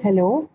Hello.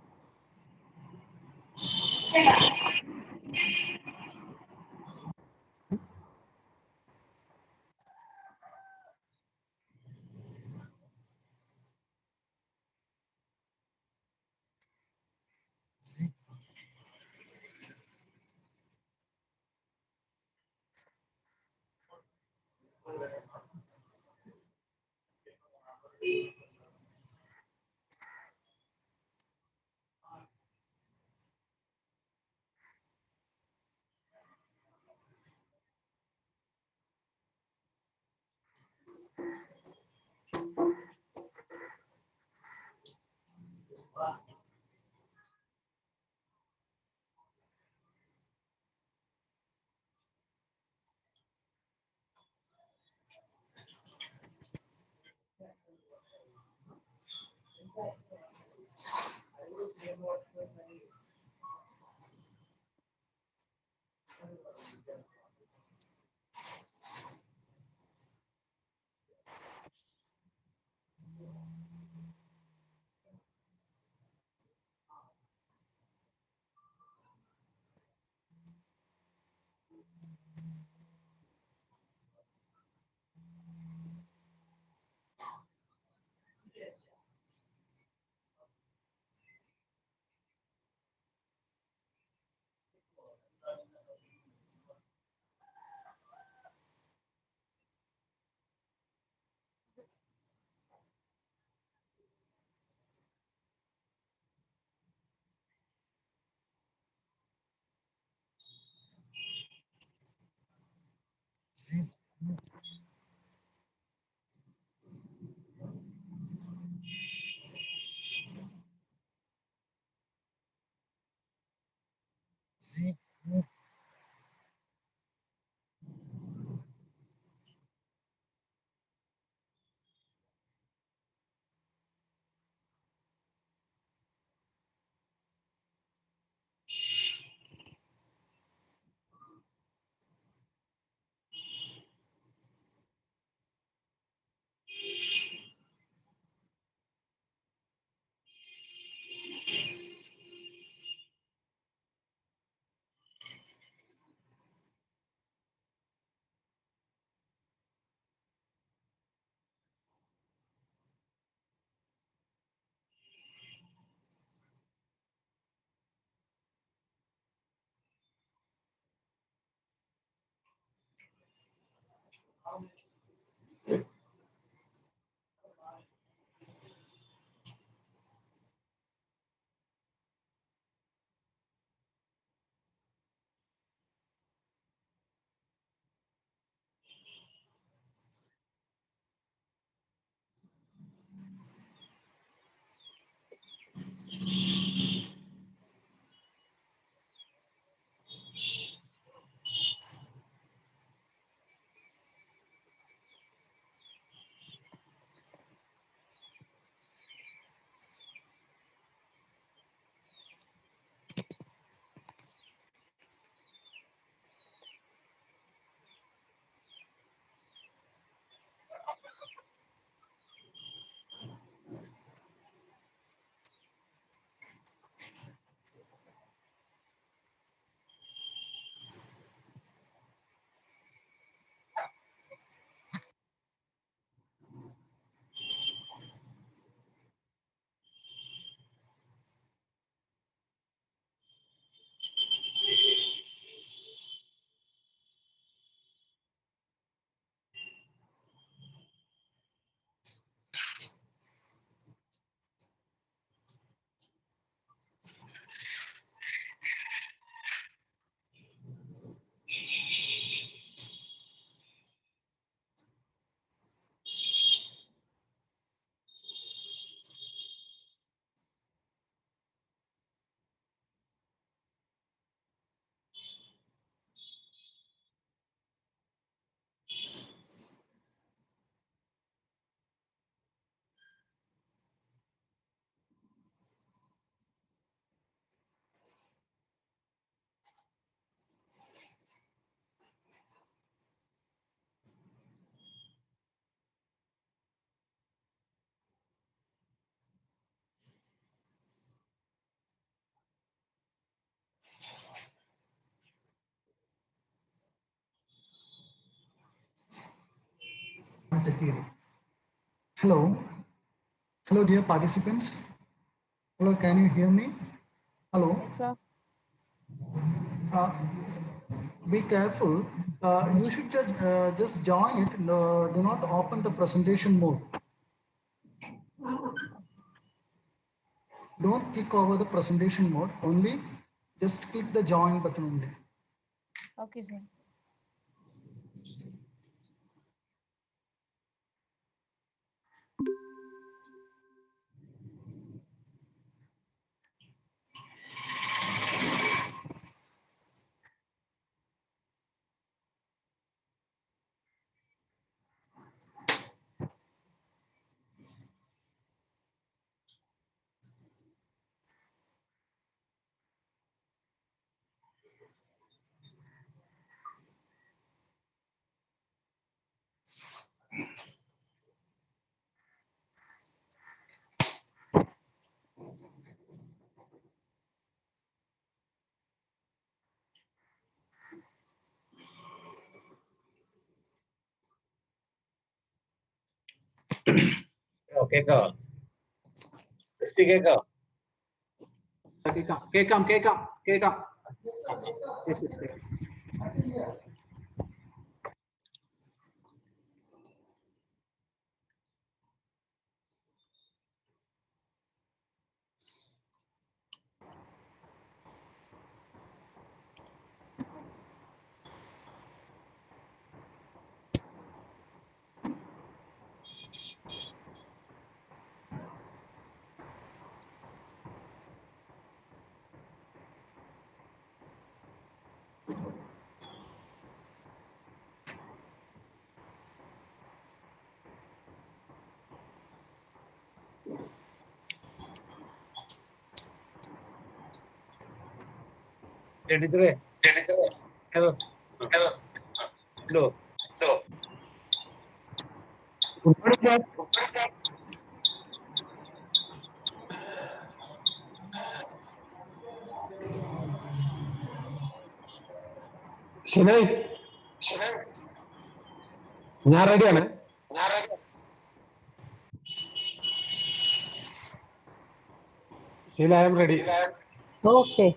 Hello, hello, dear participants. Hello, can you hear me? Hello. Yes, sir. Uh, be careful. You should just join it. No, do not open the presentation mode. Don't click over the presentation mode. Only just click the join button only. Okay, sir. കേക്കാ കേക്കാ കേക്കാം കേക്കാം കേക്കാം yes yes കേക്കാം. ടീച്ചറെ hello hello good morning sir. Shinai ഞാൻ റെഡിയാണ്. Sheela I am ready. Okay.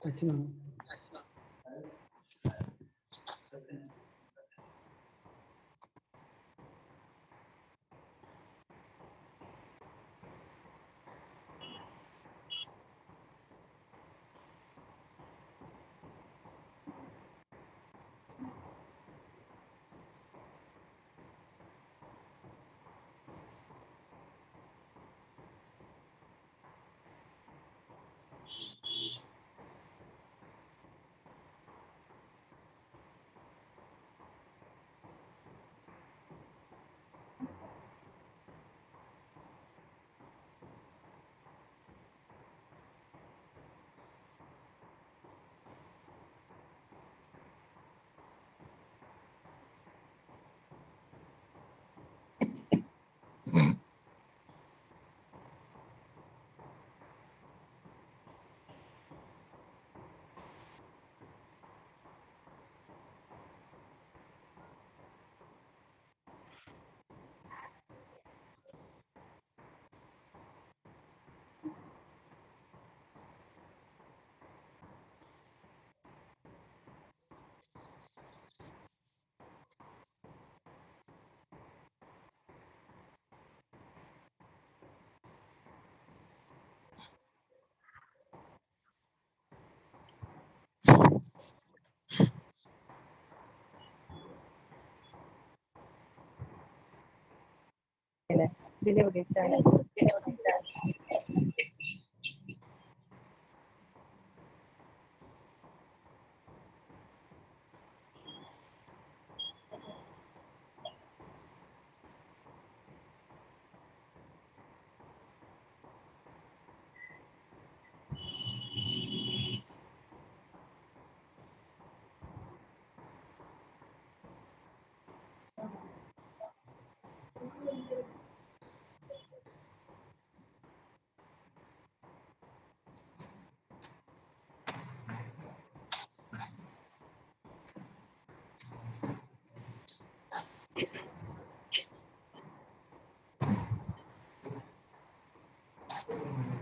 അച്ഛനാണ്.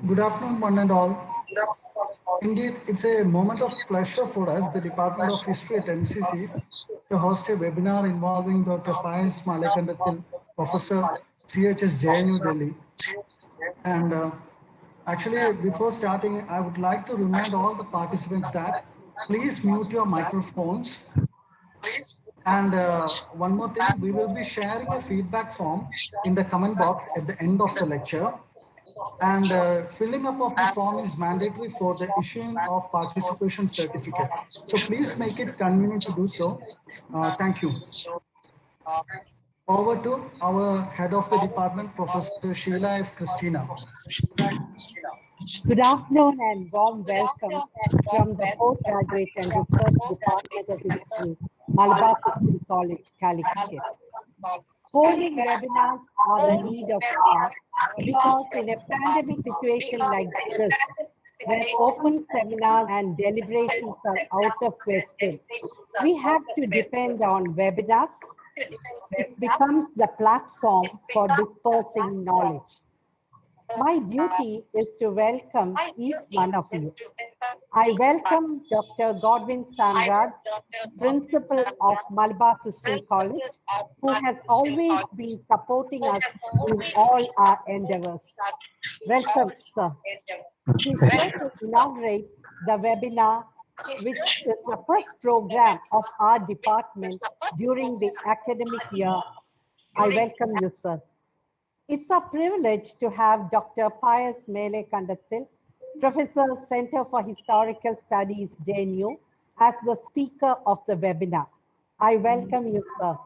Good afternoon, one and all. Indeed, it's a moment of pleasure for us, the Department of History at MCC, to host a webinar involving Dr. Payas Malakandathil, Professor, CHS JNU Delhi. And actually, before starting, I would like to remind all the participants that please mute your microphones. And one more thing, we will be sharing a feedback form in the comment box at the end of the lecture. And filling up of the form is mandatory for the issuing of participation certificate. So please make it convenient to do so. Thank you. Over to our head of the department, Professor Sheila F. Christina. Good afternoon and warm welcome from the Postgraduate and Research Department of History, Malabar Christian College, Calicut. Holding webinars are the need of hour because in a pandemic situation like this, where open seminars and deliberations are out of question, we have to depend on webinars, which becomes the platform for dispersing knowledge. My duty is to welcome each one of you. I welcome Dr. Godwin Samraj, Principal of Malabar Christian College, who has always been supporting us in all our endeavors. Welcome, sir. He's going to inaugurate the webinar, which is the first program of our department during the academic year. I welcome you, sir. It's a privilege to have Dr. Payas Mele Kandathil, Professor, Center for Historical Studies, JNU, as the speaker of the webinar. I welcome you, sir.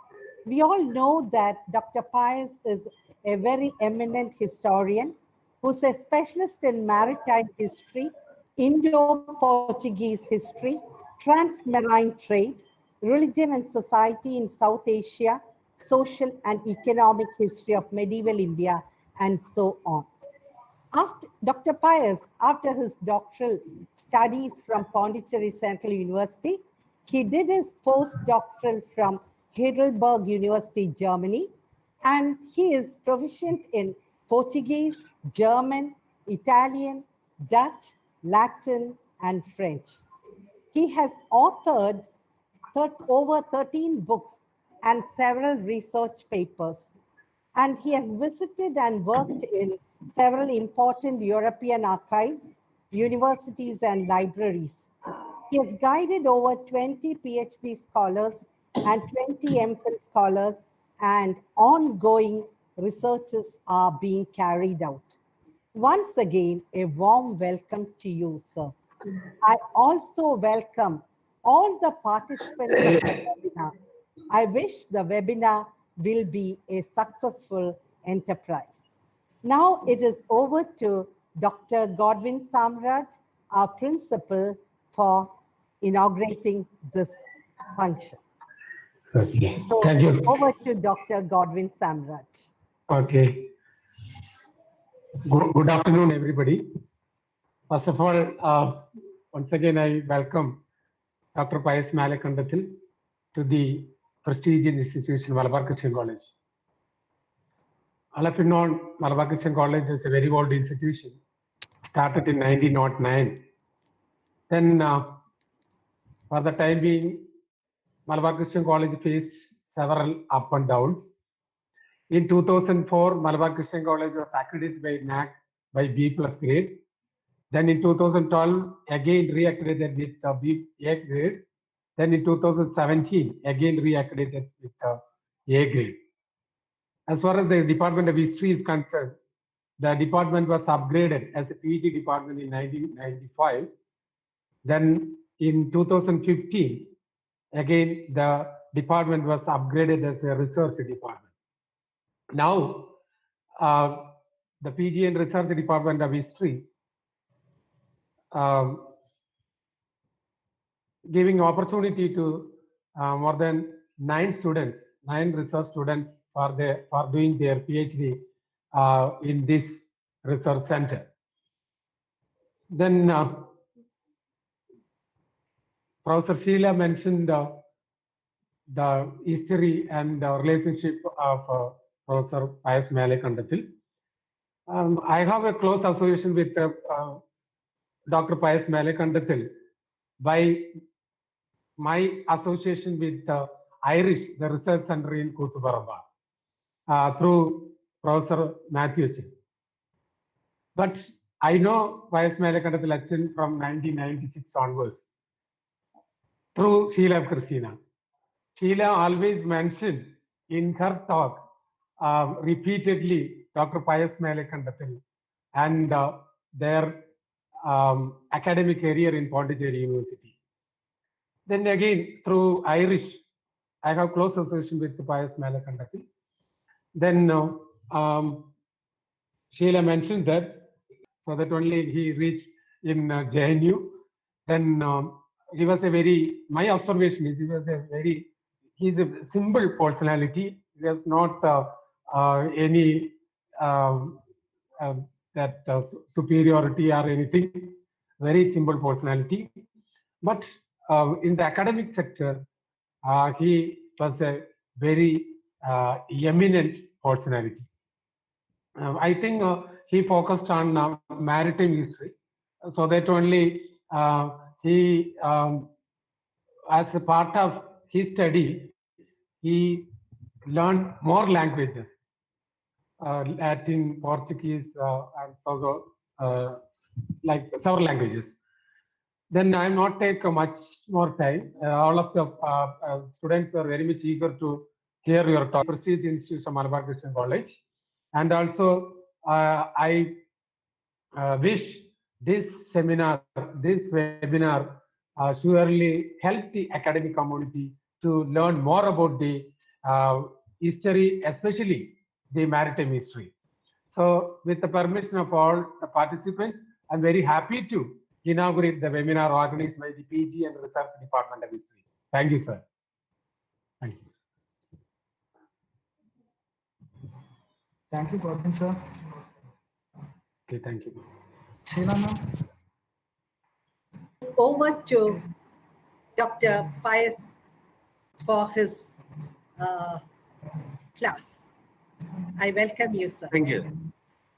We all know that Dr. Payas is a very eminent historian who's a specialist in maritime history, Indo-Portuguese history, trans-marine trade, religion and society in South Asia, social and economic history of medieval India, and so on. Dr. Payas, after his doctoral studies from Pondicherry Central University, he did his postdoctoral from Heidelberg University, Germany, and he is proficient in Portuguese, German, Italian, Dutch, Latin, and French. He has authored over 13 books and several research papers, and he has visited and worked in several important European archives, universities, and libraries. He has guided over 20 PhD scholars and 20 MPhil scholars, and ongoing researches are being carried out. Once again, a warm welcome to you, sir. I also welcome all the participants of the webinar. I wish the webinar will be a successful enterprise. Now it is over to Dr. Godwin Samraj, our principal, for inaugurating this function. Okay. So Thank you. over to Dr. Godwin Samraj. Okay. Good afternoon, everybody. First of all, once again, I welcome Dr. Pius Malakandathil to the prestigious institution, Malabar Christian College. All of you know, Malabar Christian College is a very old institution, started in 1909. Then, for the time being, Malabar Christian College faced several up and downs. In 2004, Malabar Christian College was accredited by NAC by B+ grade. Then in 2012, again reaccredited with A grade. Then in 2017, again reaccredited with A grade. As far as the Department of History is concerned, the department was upgraded as a PG department in 1995. Then in 2015, again the department was upgraded as a research department. Now, the PG and Research Department of History giving opportunity to more than 9 research students for doing their PhD in this research center. Then Professor Sheila mentioned the history and the relationship of Professor Pius Malakandathil. I have a close association with Dr. Pius Malakandathil by my association with Irish, the Research Center in Kutubaramba, through Professor Matthew Chin. But I know Pius Malakandathil Achin from 1996 onwards through Sheila Christina. Sheila always mentioned in her talk repeatedly Dr. Pius Malakandathil and their academic career in Pondicherry University. Then again, through Irish, I have close association with Pius Malakandathil. Then Sheila mentioned that, so that only he reached in JNU. Then he was a very, my observation is he's a simple personality. He has not any superiority or anything, very simple personality. But in the academic sector, he was a very eminent personality. I think he focused on maritime history, so that only he, as a part of his study, he learned more languages, Latin, Portuguese, and so like several languages. Then I will not take much more time. All of the students are very much eager to hear your talk. Prestigious institution, Malabar Christian College, and also I wish this seminar, this webinar, surely help the academic community to learn more about the history, especially the maritime history. So, with the permission of all the participants, I'm very happy to inaugurate the webinar organized by the PG and Research Department of History. Thank you, sir. Thank you. Thank you, Godwin, sir. Okay, thank you. Sheila, ma'am. Over to Dr. Pius for his class. I welcome you, sir. Thank you.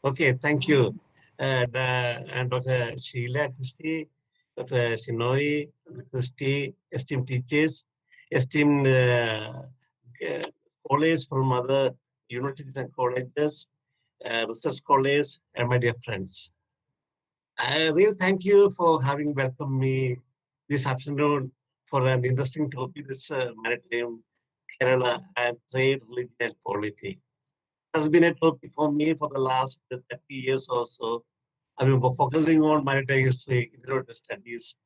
Okay, thank you. And Dr. Sheila Christie Dr. Shinoi, Christy, esteemed teachers, esteemed colleagues from other universities and colleges, research colleagues, and my dear friends. I really thank you for having welcomed me this afternoon for an interesting topic, this maritime, Kerala, and trade, religion, and polity. It has been a topic for me for the last 30 years or so. I've been focusing on maritime history, introductory studies,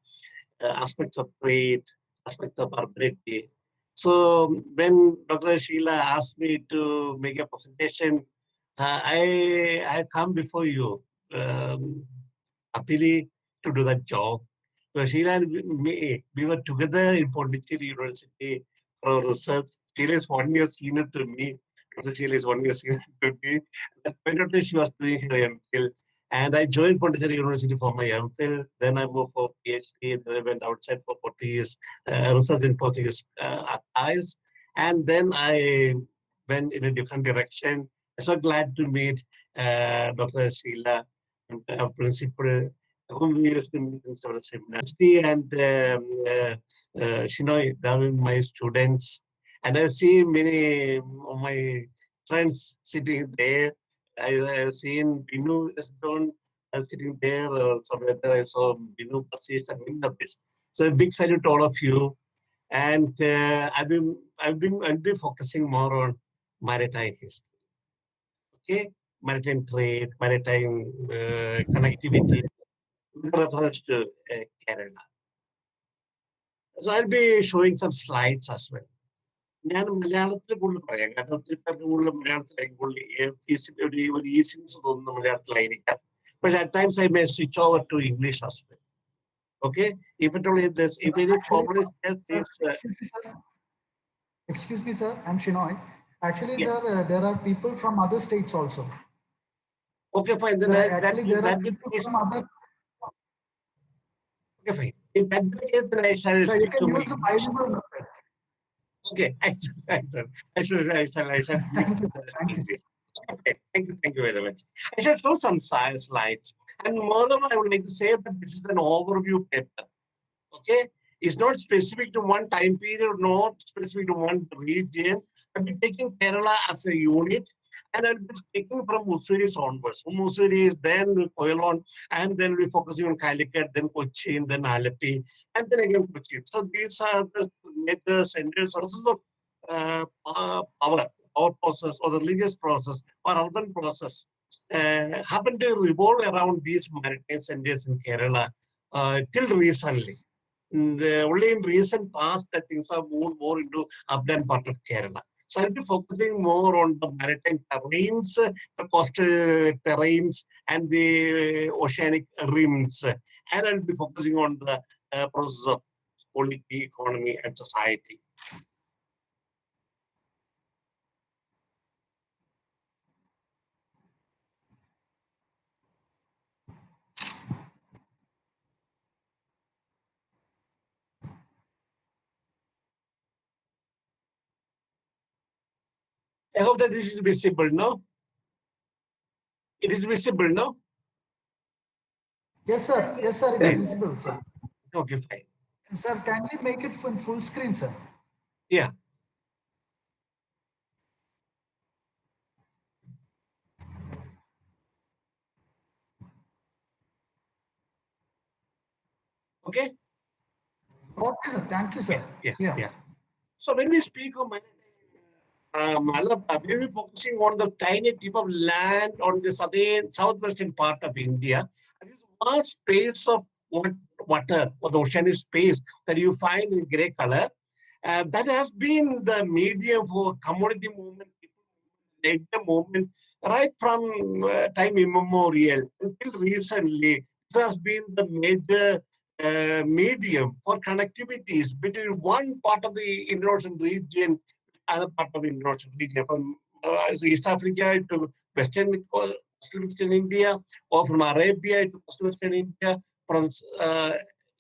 aspects of trade, aspects of urbanity. So when Dr. Sheila asked me to make a presentation, I come before you happily to do that job. So Sheila and me, we were together in Pondicherry University for research. Sheila is 1 year senior to me. Dr. Sheila is 1 year senior to me. At that point of time, she was doing her MPhil. And I joined Pondicherry University for my MPhil. Then I moved for PhD. Then I went outside for Portuguese, research in Portuguese archives. And then I went in a different direction. I'm so glad to meet Dr. Sheila, our principal, whom we used to meet in several seminars. And Shinoi, they are my students. And I see many of my friends sitting there. I have seen Binu Eston sitting there, or somewhere there. I saw Binu Pasish and many of this. So a big salute to all of you. And I'll be focusing more on maritime history. Okay, maritime trade, maritime connectivity, with reference to Kerala. So I'll be showing some slides as well. ഞാൻ മലയാളത്തിൽ കൂടുതൽ പറയാം കാരണം ഒത്തിരി പേർക്ക് കൂടുതൽ മലയാളത്തിലായിരിക്കും കൂടുതൽ ഒരു ഈസിനെസ് തോന്നുന്നു മലയാളത്തിലായിരിക്കാം പക്ഷെ at times I may switch over to English as well. Okay, if it only this, if any problem is there, please. Excuse me, sir. I'm Shinoy. Actually, Yeah. sir, there are people from other states also. Okay, fine. Then Sir, that actually, there are that people is from other. okay, fine. In that case, then I shall Sir, you speak can to my use the English. bilingual method. Okay, I shall Thank you, sir. Thank you, sir. Okay, thank you very much. I shall show some slides. And moreover, I would like to say that this is an overview paper. Okay, it's not specific to one time period, not specific to one region. I'll be taking Kerala as a unit, and I'll be speaking from Mussoorie onwards. Mussoorie is then Koyalon, and then we're focusing on Calicut, then Cochin, then Alapi, and then again Cochin. So these are the major central sources of power process, or the religious process, or urban process. Happen to revolve around these maritime centers in Kerala till recently. Only in recent past that things have moved more into upland part of Kerala. So I'll be focusing more on the maritime terrains, the coastal terrains, and the oceanic rims. And I'll be focusing on the process of polity, economy, and society. I hope that this is visible, no? It is visible, no? Yes, sir. Yes, sir. It is visible, sir. Okay, fine. Sir, kindly make it in full screen, sir. Yeah. Okay. Okay, sir. Thank you, sir. Yeah. So when we speak of Malabar, we will be focusing on the tiny tip of land on the southwestern part of India. And this vast space of water, or the oceanic space that you find in gray color, that has been the medium for commodity movement, data movement, right from time immemorial until recently. This has been the major medium for connectivities between one part of the Indian region, other part of the Indian region, from East Africa to Western India, or from Arabia to Western India, from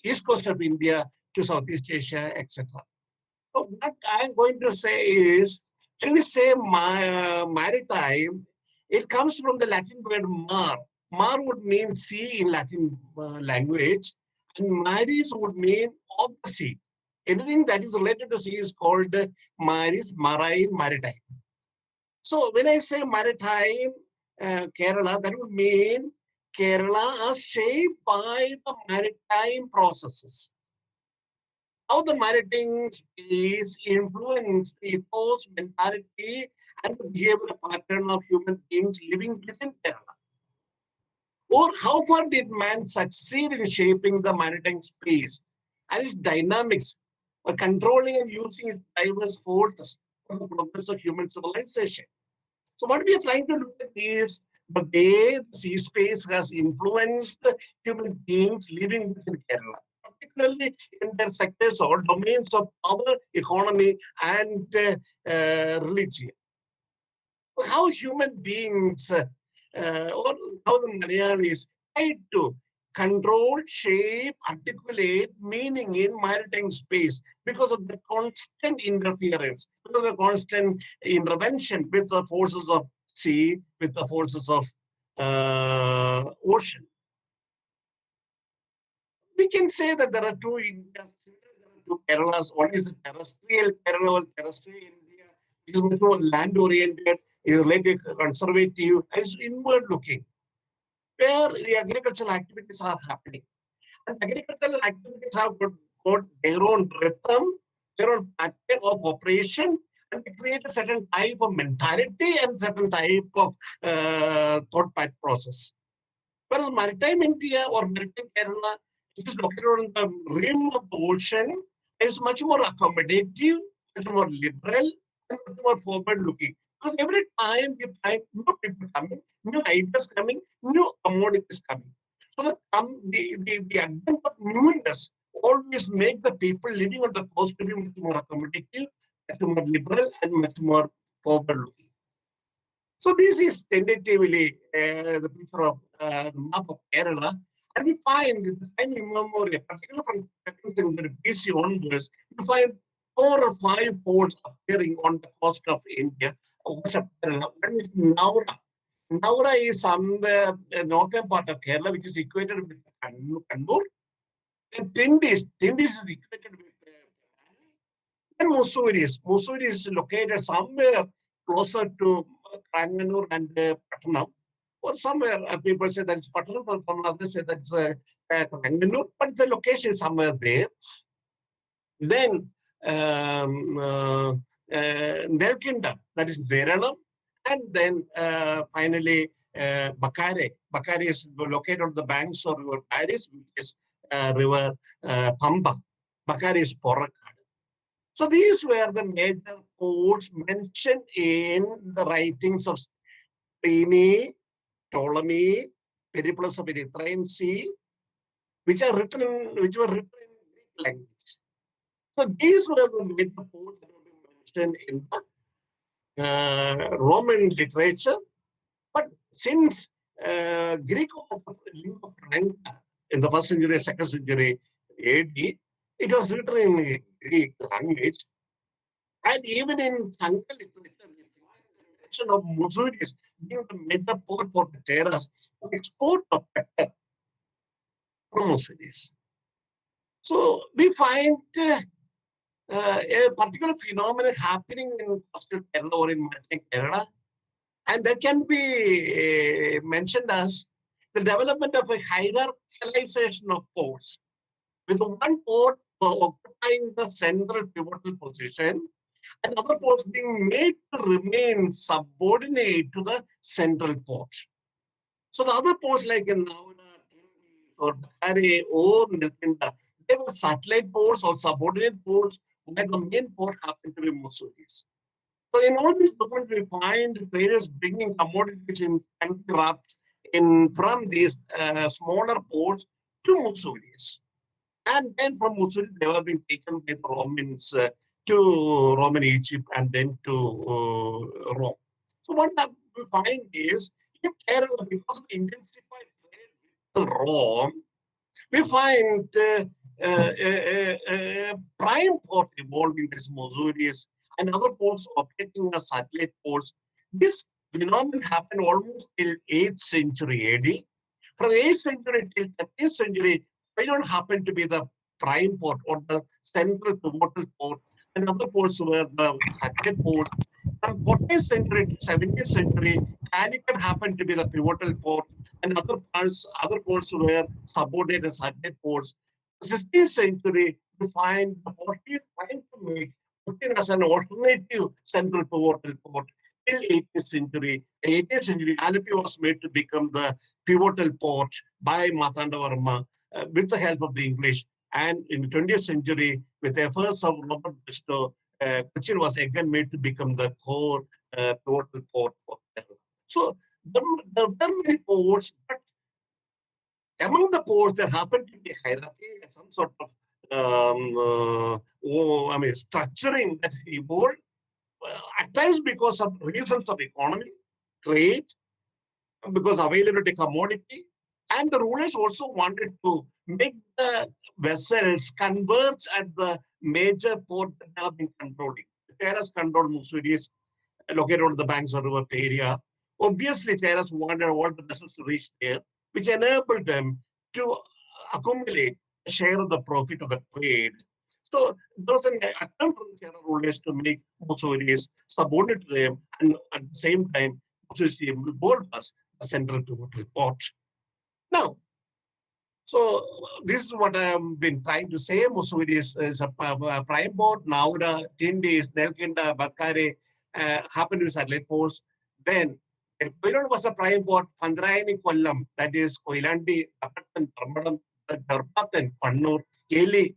East Coast of India to Southeast Asia, etc. So what I'm going to say is, when we say maritime, it comes from the Latin word mar. Mar would mean sea in Latin language, And maris would mean of the sea. Anything that is related to sea is called maris, marine, maritime. So when I say maritime Kerala, that would mean Kerala is shaped by the maritime processes. How the maritime space influence the ethos, mentality, and the behavior pattern of human beings living within Kerala. Or how far did man succeed in shaping the maritime space and its dynamics, or controlling and using its diverse forces for the progress of human civilization? So what we are trying to look at is the way the sea space has influenced human beings living within Kerala, particularly in their sectors or domains of power, economy, and religion. How human beings or how the Malayalis try to control, shape, articulate meaning in maritime space because of the constant interference, because of the constant intervention with the forces of sea, with the forces of ocean. We can say that there are two Indias, there are two Keralas. One is the terrestrial Kerala or terrestrial India, which is much more land oriented, is related conservative, and is inward looking, where the agricultural activities are happening. And agricultural activities have got their own rhythm, their own pattern of operation, and they create a certain type of mentality and certain type of thought pattern process. Whereas maritime India or maritime Kerala, which is located on the rim of the ocean, is much more accommodative, much more liberal, and much more forward-looking. Because every time we find new people coming, new ideas coming, new commodities coming. So the advent of newness always make the people living on the coast to be much more accommodative, much more liberal, and much more forward-looking. So this is tentatively the picture of the map of Kerala. And we find the time immemorial, particularly from 2nd century BC onwards, you find 4 or 5 ports appearing on the coast of India. Coast of Kerala. One is Naura. Naura is somewhere northern part of Kerala, which is equated with Kannur. And Tindis is equated with and Mussoorie is located somewhere closer to Kanganur and Patnam. Or somewhere people say that it's Patnam, or some others say that's Kanganur, but the location is somewhere there. Then Nelkinda, that is Veranam, and then finally Bakare. Bakare is located on the banks of River Paris, which is River Pamba. Bakare is Porakad. So these were the major ports mentioned in the writings of Pliny, Ptolemy, Periplus of Erythraean Sea, which were written in Greek language. So these were the major ports that were mentioned in the Roman literature. But since Greek was the lingua franca in the 1st century, 2nd century AD, it was written in Greek language. And even in Sanskrit literature, we find the mention of Mussoorie being the major port for the terrace for export of pepper from Mussoorie. So we find a particular phenomenon happening in coastal Kerala or in maritime Kerala, and that can be mentioned as the development of a hierarchization of ports, with one port occupying the central pivotal position, and other ports being made to remain subordinate to the central port. So the other ports like in Nauna, or Bakare, or Nilkinda, they were satellite ports or subordinate ports, where the main port happened to be Mussoorie. So in all these documents, we find traders bringing commodities in rafts from these smaller ports to Mussoorie. And then from Mussoorie, they were being taken by the Romans to Roman Egypt and then to Rome. So what we find is, in Kerala, because of the intensified trade with Rome, we find a prime port evolving as Mussoorie and other ports operating as satellite ports. This phenomenon happened almost till 8th century AD. From 8th century till 13th century, Koilan happened to be the prime port or the central pivotal port, and other ports were the satellite ports. From 14th century to 17th century, Calicut happened to be the pivotal port, and other ports were subordinate and satellite ports. 16th century, we find the Portuguese trying to make Cochin as an alternative central pivotal port. Till 18th century, 18th century, Alapi was made to become the pivotal port by Martanda Varma with the help of the English. And in the 20th century, with the efforts of Robert Bristow, Cochin was again made to become the core pivotal port for Kerala. So there were many ports, but among the ports, there happened to be hierarchy and some sort of structuring that evolved at times because of reasons of economy, trade, because availability commodity, and the rulers also wanted to make the vessels converge at the major port that they have been controlling. The Terras controlled Mussoorie, located on the banks of the river area. Obviously, Terras wanted all the vessels to reach there, which enabled them to accumulate a share of the profit of the trade. So there was an attempt from the Terra rulers to make Mussoorie subordinate to them, and at the same time, Mussoorie evolved as a central pivotal port. Now, so this is what I have been trying to say. Mussoorie is a prime port. Naura, Tindis, Nelkinda, Bakare happen to be satellite ports. Then Koilan was a prime port. Pandrayani Kollam, that is Koilandi, Apatan, Parmadam, Darbatan, Pannur, Eli,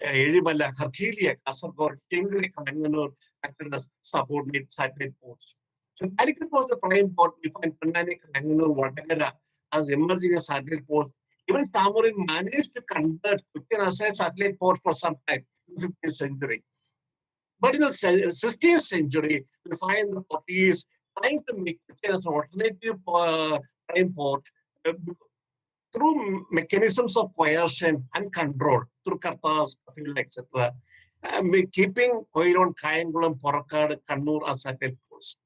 Elimala, Harkilia, Kasargod, Tingli, Kanganur, acted as subordinate satellite ports. So Calicut was the prime port. We find Pandani, Kanganur, Vadagara as emerging as satellite ports. Even Tamurin managed to convert Cochin as a satellite port for some time in the 15th century. But in the 16th century, we find the Portuguese trying to make Cochin as an alternative prime port through mechanisms of coercion and control, through Kartas, etc. Keeping Koiron, Kayangulam, Porakkad, Kannur as satellite ports.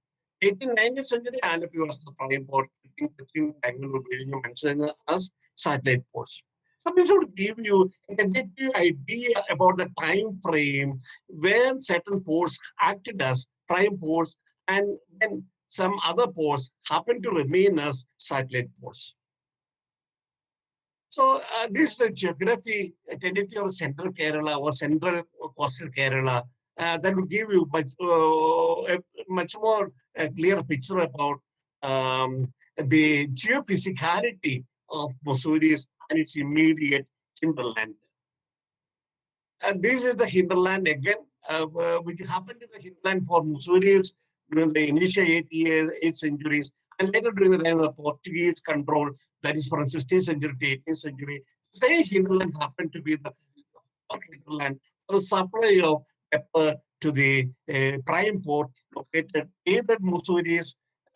18th century, Alapi was the prime port, keeping Cochin, Bangalore, mentioned as satellite ports. So this would give you a tentative idea about the time frame when certain ports acted as prime ports and then some other ports happen to remain as satellite ports. So this is the geography, a tentative of central Kerala or central coastal Kerala that will give you a much more clear picture about the geophysicality of Mussoorie and its immediate hinterland. And this is the hinterland again, which happened in the hinterland for Mussoorie during the initial 8th centuries, and later during the time of Portuguese control, that is from 16th century to 18th century. Same hinterland happened to be the hinterland for the supply of pepper to the prime port located either Mussoorie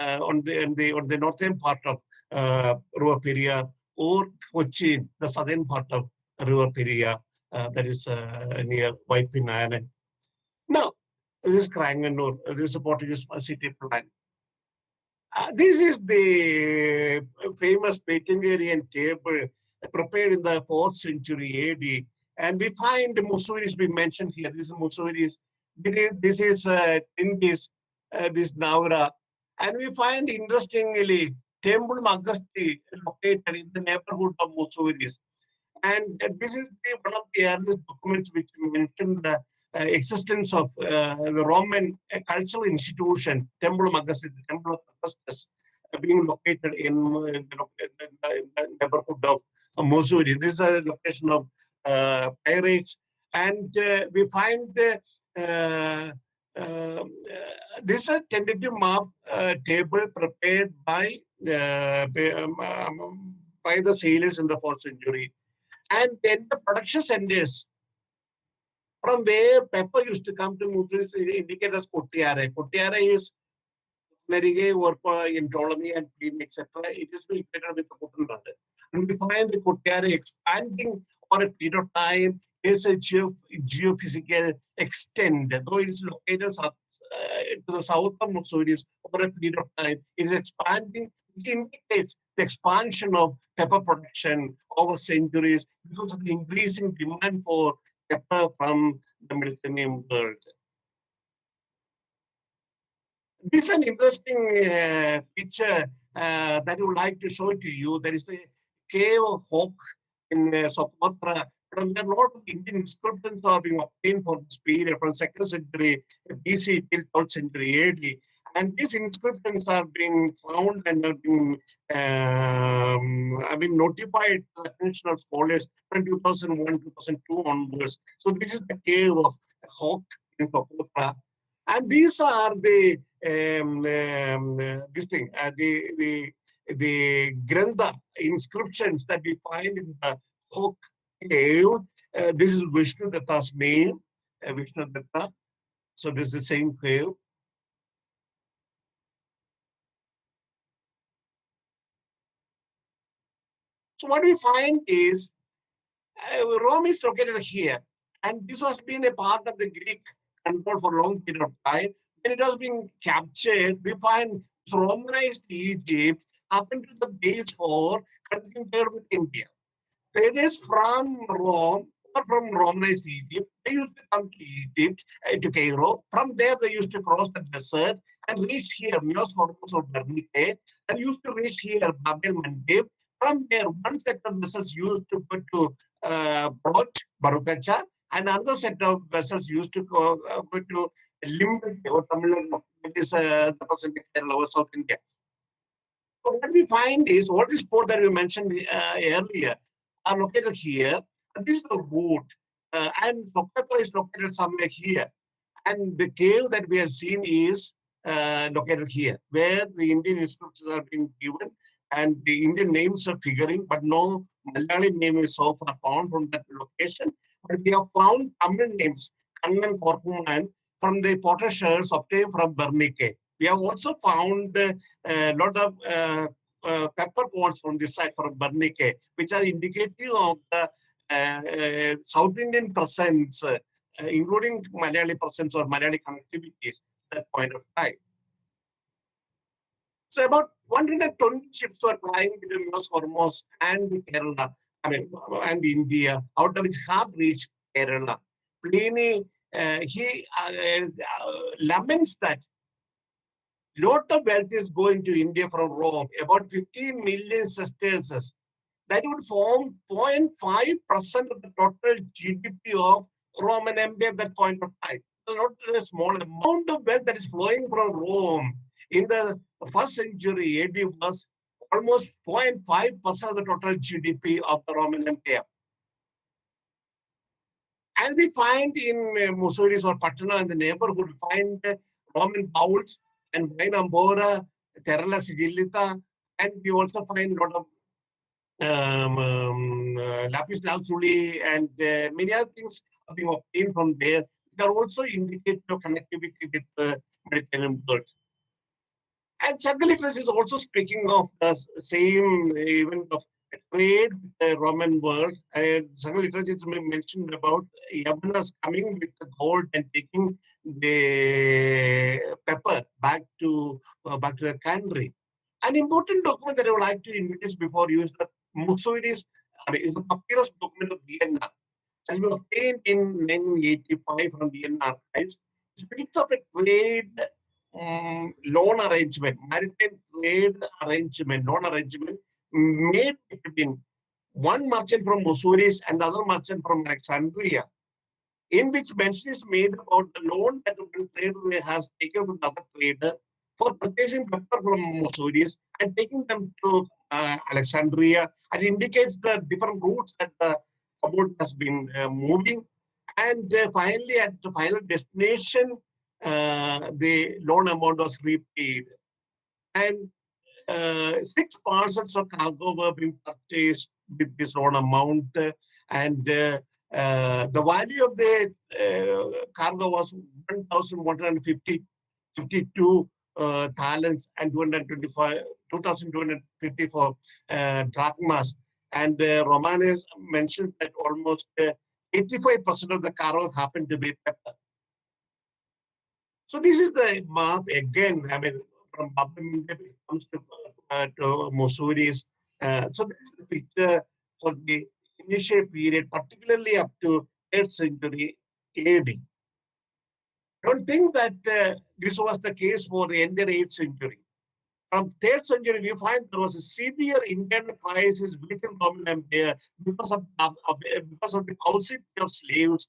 on the northern part of River Periyar, or Cochin, the southern part of River Periyar, that is near White Pin Island. Now, this is Kranganur, this is a Portuguese city plan. This is the famous Pythagorean table prepared in the 4th century AD. And we find Mussoorie being mentioned here. This is Mussoorie. This is in this Naura. And we find, interestingly, Temple Magasti located in the neighborhood of Mussoorie. And this is one of the earliest documents which mentioned the existence of the Roman cultural institution, Temple Magasti, the Temple of Augustus, being located in the neighborhood of Mussoorie. This is a location of pirates. And we find this is a tentative map table prepared by the sailors in the 4th century. And then the production centers from where pepper used to come to Mussoorie indicate as Kottiare. Kottiare is Merige, Orpa, in Ptolemy and Pliny, etc. It is equated with the Kottanad. And we find the Kottiare expanding for a period of time is a geophysical extent. Though it is located to the south of Mussoorie over a period of time, it is expanding, which indicates the expansion of pepper production over centuries because of the increasing demand for pepper from the Mediterranean world. This is an interesting picture that I would like to show to you. There is a cave of Hawk in Socotra. From there, a lot of Indian inscriptions are being obtained for this period from 2nd century BC till 12th century AD. And these inscriptions are being found and have been notified to international scholars from 2001, 2002 onwards. So this is the cave of Hawk in Socotra. And these are the the Grantha inscriptions that we find in the Hawk cave. This is Vishnu Datta's name, Vishnu Datta. So this is the same cave. So what we find is Rome is located here, and this has been a part of the Greek control for a long period of time. When it has been captured, we find Romanized Egypt happened to the base for compared with India. Traders from Rome or from Romanized Egypt, they used to come to Egypt, to Cairo. From there, they used to cross the desert and reach here, Mios Hormuz or Bernite, and used to reach here, Babel Mandeb. From there, one set of vessels used to go to Broch, Barukacha, and another set of vessels used to go to Limbu or Tamil Nadu, that is the present Kerala or South India. So what we find is all these ports that we mentioned earlier are located here. And this is the route, and Socotra is located somewhere here. And the cave that we have seen is located here, where the Indian inscriptions are being given and the Indian names are figuring, but no Malayali name is so far found from that location. But we have found Tamil names, Kannan Korkuman, from the potter shells obtained from Bernike. We have also found a lot of peppercorns from this side from Bernike, which are indicative of the South Indian presence, including Malayali presence or Malayali connectivities at that point of time. So about 120 ships were plying between Mios Hormuz and Kerala, and India, out of which half reached Kerala. Pliny, he laments that lot of wealth is going to India from Rome, about 15 million sesterces. That would form 0.5% of the total GDP of Roman Empire at that point of time. It's not a small amount of wealth that is flowing from Rome in the 1st century AD was almost 0.5% of the total GDP of the Roman Empire. And we find in Musuris or Patna in the neighborhood, we find Roman bowls and wine ambora, Terra Sigillita, and we also find a lot of lapis lazuli and many other things are being obtained from there. They are also indicative of connectivity with the Mediterranean world. And Calicut is also speaking of the same event of trade with the Roman world. And Calicut is mentioned about Yavanas coming with the gold and taking the pepper back to the country. An important document that I would like to introduce before you is the Musuiris, is the papyrus document of Vienna. It was obtained in 1985 from Vienna archives. It speaks of a trade loan arrangement, maritime trade arrangement, loan arrangement made between one merchant from Musuris and the other merchant from Alexandria, in which mention is made about the loan that one trader has taken from the other trader for purchasing pepper from Musuris and taking them to Alexandria. And indicates the different routes that the boat has been moving. And finally, at the final destination, the loan amount was repaid. And 6 parcels of cargo were being purchased with this loan amount. And the value of the cargo was 1,152 talents and 2,254 drachmas. And Romanes mentioned that almost 85% of the cargo happened to be pepper. So this is the map again. From Babel it comes to to Mussooris. So this is the picture for the initial period, particularly up to 8th century AD. Don't think that this was the case for the entire 8th century. From 3rd century, we find there was a severe internal crisis within Roman Empire because of the paucity of slaves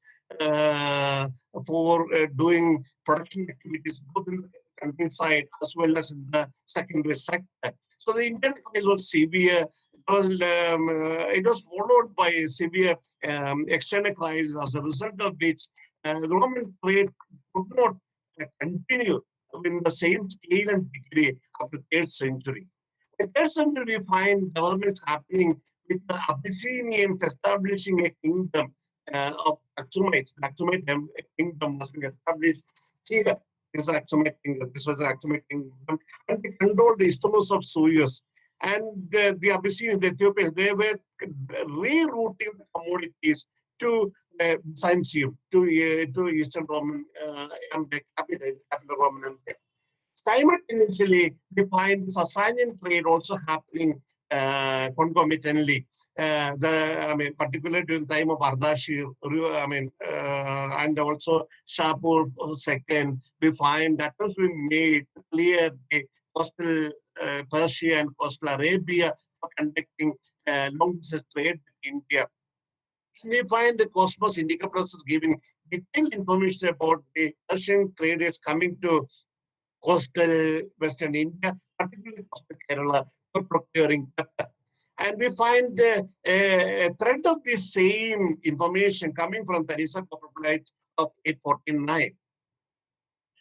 for doing production activities both in the countryside as well as in the secondary sector. So the internal crisis was severe. It was followed by a severe external crisis, as a result of which the Roman trade could not continue in the same scale and degree of the 3rd century. In the 3rd century, we find developments happening with the Abyssinians establishing a kingdom of Axumites. The Axumite kingdom was being established here. This was an Axumite kingdom, and they controlled the Isthmus of Suez. And the Abyssinians, the Ethiopians, they were rerouting the commodities to Byzantium, to Eastern Roman Empire, capital Roman Empire. Simultaneously, we find the Sasanian trade also happening concomitantly. Particularly during the time of Ardashir, and also Shapur II, we find that was being made to clear the coastal Persia and coastal Arabia for conducting long distance trade with India. We find the Cosmos Indica process giving detailed information about the Persian traders coming to coastal Western India, particularly coastal Kerala, for procuring pepper. And we find a thread of the same information coming from Teresa Copperplate of 849.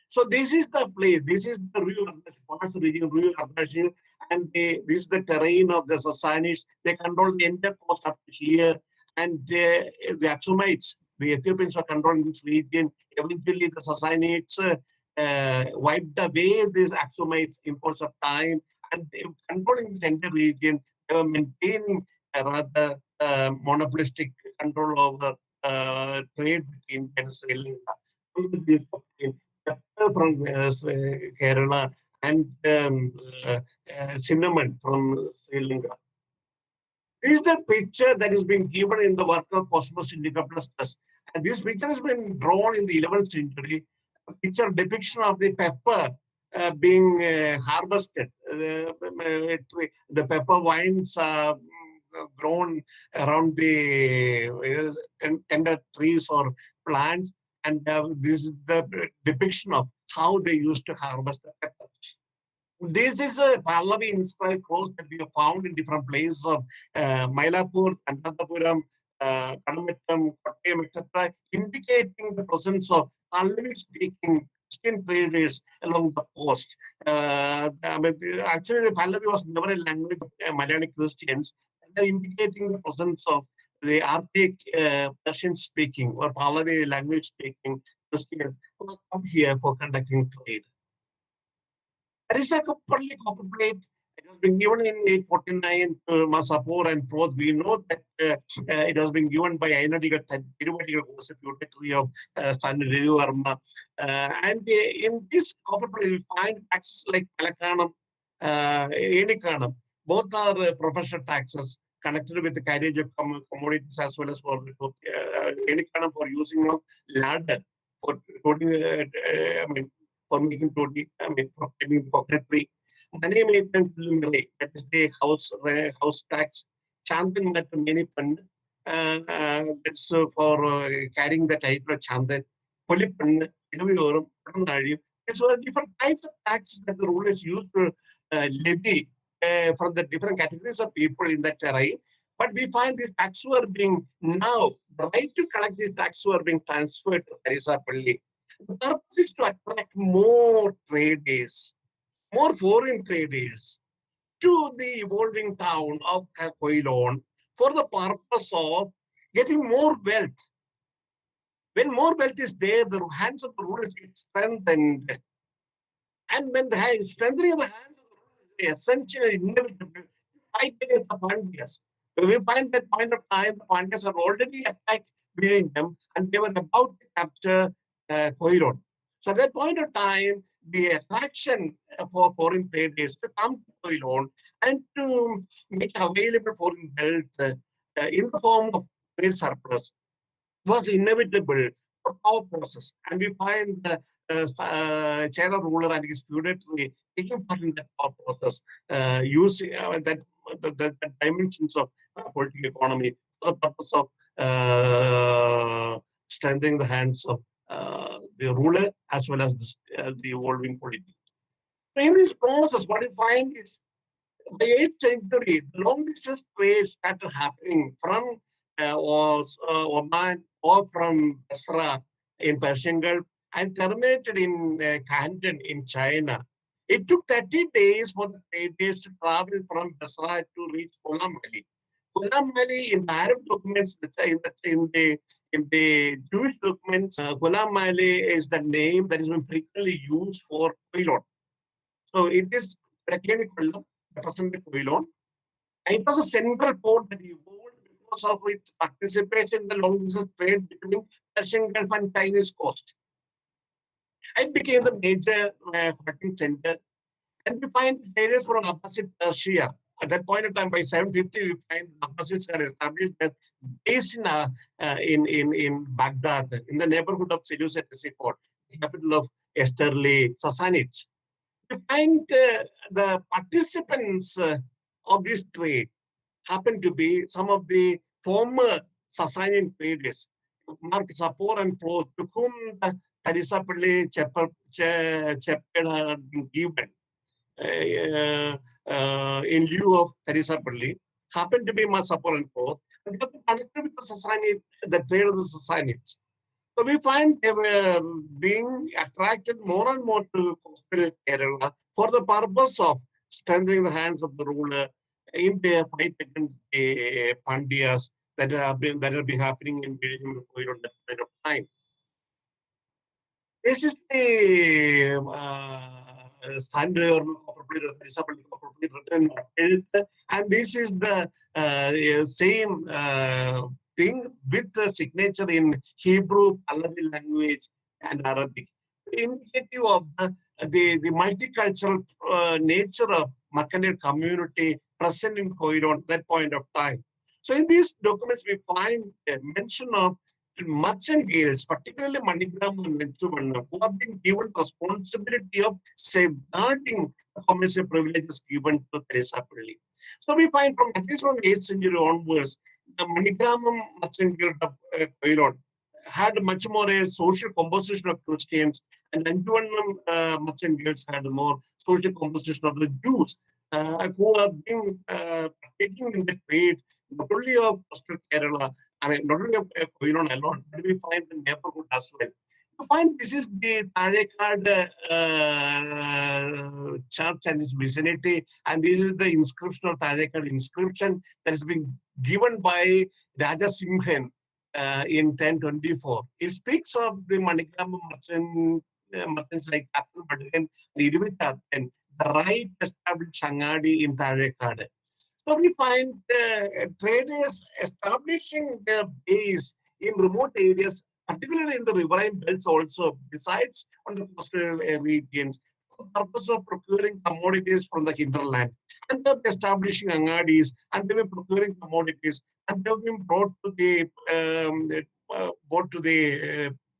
So this is the place, this is the Rio Ardashir, and this is the terrain of the Sassanids. They control the entire coast up to here, and the Axumites, the Ethiopians, are controlling this region. Eventually, the Sassanids wiped away these Axumites in course of time, and they were controlling this entire region. They were maintaining a rather monopolistic control over trade with India and Sri Lanka. From Kerala and cinnamon from Sri Lanka. This is the picture that is being given in the work of Cosmos Indica Plus. And this picture has been drawn in the 11th century. A picture depiction of the pepper being harvested. The pepper vines are grown around the tender trees or plants. And this is the depiction of how they used to harvest the pepper. This is a Pallavi inscribed cross that we have found in different places of Mylapore, Ananthapuram, Kadamittam, Kottayam, etc., indicating the presence of Pallavi-speaking Christian traders along the coast. Actually, the Pallavi was never a language of Malayali Christians, and they're indicating the presence of the Arctic Persian-speaking or Pahlavi language-speaking Christians who have come here for conducting trade. There is a copper plate. It has been given in 849 to Masapur and Proth. We know that it has been given by Ainadigal Tiruvadigal, who was a feudatory of San Varma. And in this copper plate, we find taxes like Talakanam, Enikanam. Both are professional taxes connected with the carriage of commodities as well as for Enikanam for using of ladder for for making toti, for making the coconut tree. Money making that is the house tax. Chantan that many fund that's for carrying the title of Chantan. Polipund, these were different types of taxes that the rulers used to levy from the different categories of people in that terrain. But we find these taxes were being now, the right to collect these taxes were being transferred to Karisapalli. The purpose is to attract more traders, more foreign traders to the evolving town of Koilon for the purpose of getting more wealth. When more wealth is there, the hands of the rulers get strengthened. And when the strengthening of the hands of the rulers is essential and inevitable, fight against the Pandyas. We find that point of time, the Pandyas are already attacked behind them, and they were about to capture Koiron. So at that point of time, the attraction for foreign traders to come to Ceylon and to make available foreign wealth in the form of trade surplus was inevitable for power process. And we find the China ruler and his feudatory taking part in that power process, using the dimensions of political economy for the purpose of strengthening the hands of the ruler as well as the evolving polity. So in this process, what we find is by 8th century, the long distance trade started happening from Oman or from Basra in Persian Gulf and terminated in Canton in China. It took 30 days for the traders to travel from Basra to reach Kolam Valley. Kolam Valley in the Arab documents, in the Jewish documents, Kolam Valley is the name that has been frequently used for Ceylon. So it is directly Kollam, the present Ceylon. It was a central port that evolved because of its participation in the long distance trade between Persian Gulf and Chinese coast. It became the major holding center, and we find areas from opposite Persia. At that point in time, by 750, we find the Abbasids had established their base in Baghdad, in the neighborhood of Seleucid Port, the capital of Easterly Sassanids. We find the participants of this trade happen to be some of the former Sasanian traders, Mark Sapor and Pro, to whom the Tarisapalli chapter had been given in lieu of Tarisapalli, happened to be Sapor and Pro, and they were connected with the Sasani, the trade of the Sasanids. So we find they were being attracted more and more to coastal Kerala for the purpose of strengthening the hands of the ruler in their fight against the Pandyas that have been happening in Koyur at that point of time. This is the standard written, and this is the same thing with the signature in Hebrew, Pahlavi language, and Arabic, indicative of the multicultural nature of Makanir community present in Koyur at that point of time. So in these documents, we find a mention of merchant guilds, particularly Manigram and Ventuvanna, who are being given responsibility of safeguarding the commercial privileges given to Teresapalli. So we find from at least from 8th century onwards, the Manigramam merchant guild of Koyur had much more a social composition of Christians, and Anjuvanam merchant guilds had more social composition of the Jews who are being taking in the trade not only of coastal Kerala, I mean, not only of Koyur alone, but we find the neighborhood as well. You find this is the Tarekad church and its vicinity, and this is the inscription of Tarekad inscription that has been given by Raja Simhan in 1024. It speaks of the Manigram merchants like Captain Badagan and Irivitatan, the right established Sangadi in Tarekad. So we find traders establishing their base in remote areas, particularly in the riverine belts also, besides on the coastal regions, for the purpose of procuring commodities from the hinterland. And they're establishing angadis, and they were procuring commodities, and they've been brought to the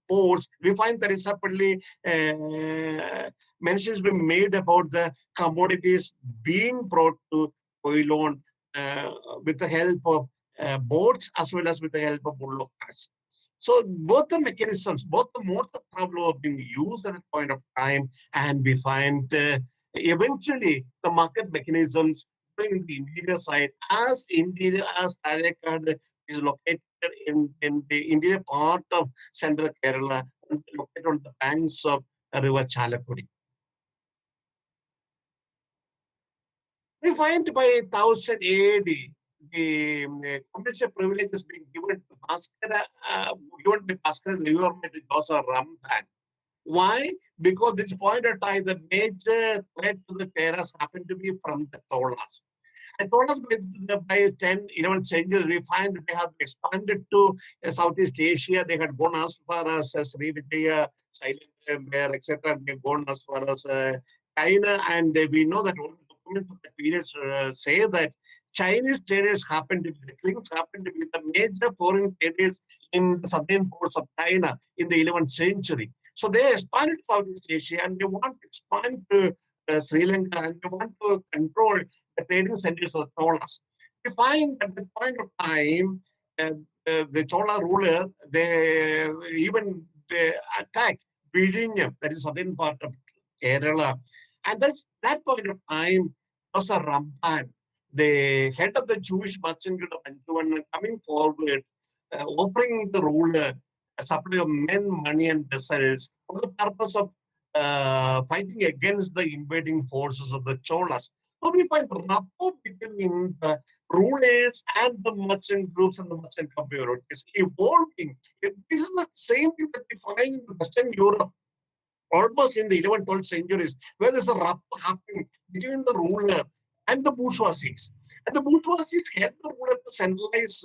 ports. We find there is certainly mentions being made about the commodities being brought to Ceylon with the help of boats as well as with the help of bullock carts. So both the mechanisms, both the modes of travel are being used at that point of time, and we find eventually the market mechanisms in the interior side, as Tarekad is located in the interior part of central Kerala, located on the banks of river Chalakudi. We find by 1000 AD, the commercial privileges being given to Bhaskara, given by Bhaskara Livermate Josa Ramban. Why? Because this point of time, the major threat to the Keras happened to be from the Cholas. I told us by 10, 11th century, we find they have expanded to Southeast Asia. They had gone as far as Srividya, Silent Bear, etc. They've gone as far as China, and we know that all the documents of the period say that Chinese traders happen to be, the Klings happen to be the major foreign traders in the southern ports of China in the 11th century. So they expanded to Southeast Asia and they want to expand to Sri Lanka and they want to control the trading centers of the Cholas. We find at the point of time, the Chola ruler, they attacked Vizhinjam, that is southern part of Kerala. And that's that point of time was a Ramban, the head of the Jewish merchant guild of Anjuman, coming forward, offering the ruler a supply of men, money, and vessels for the purpose of fighting against the invading forces of the Cholas. So we find rapport between the rulers and the merchant groups and the merchant communities evolving. This is the same thing that we find in Western Europe, almost in the 11th, 12th centuries, where there's a rapport happening between the ruler and the bourgeoisies. And the bourgeoisies help the ruler to centralize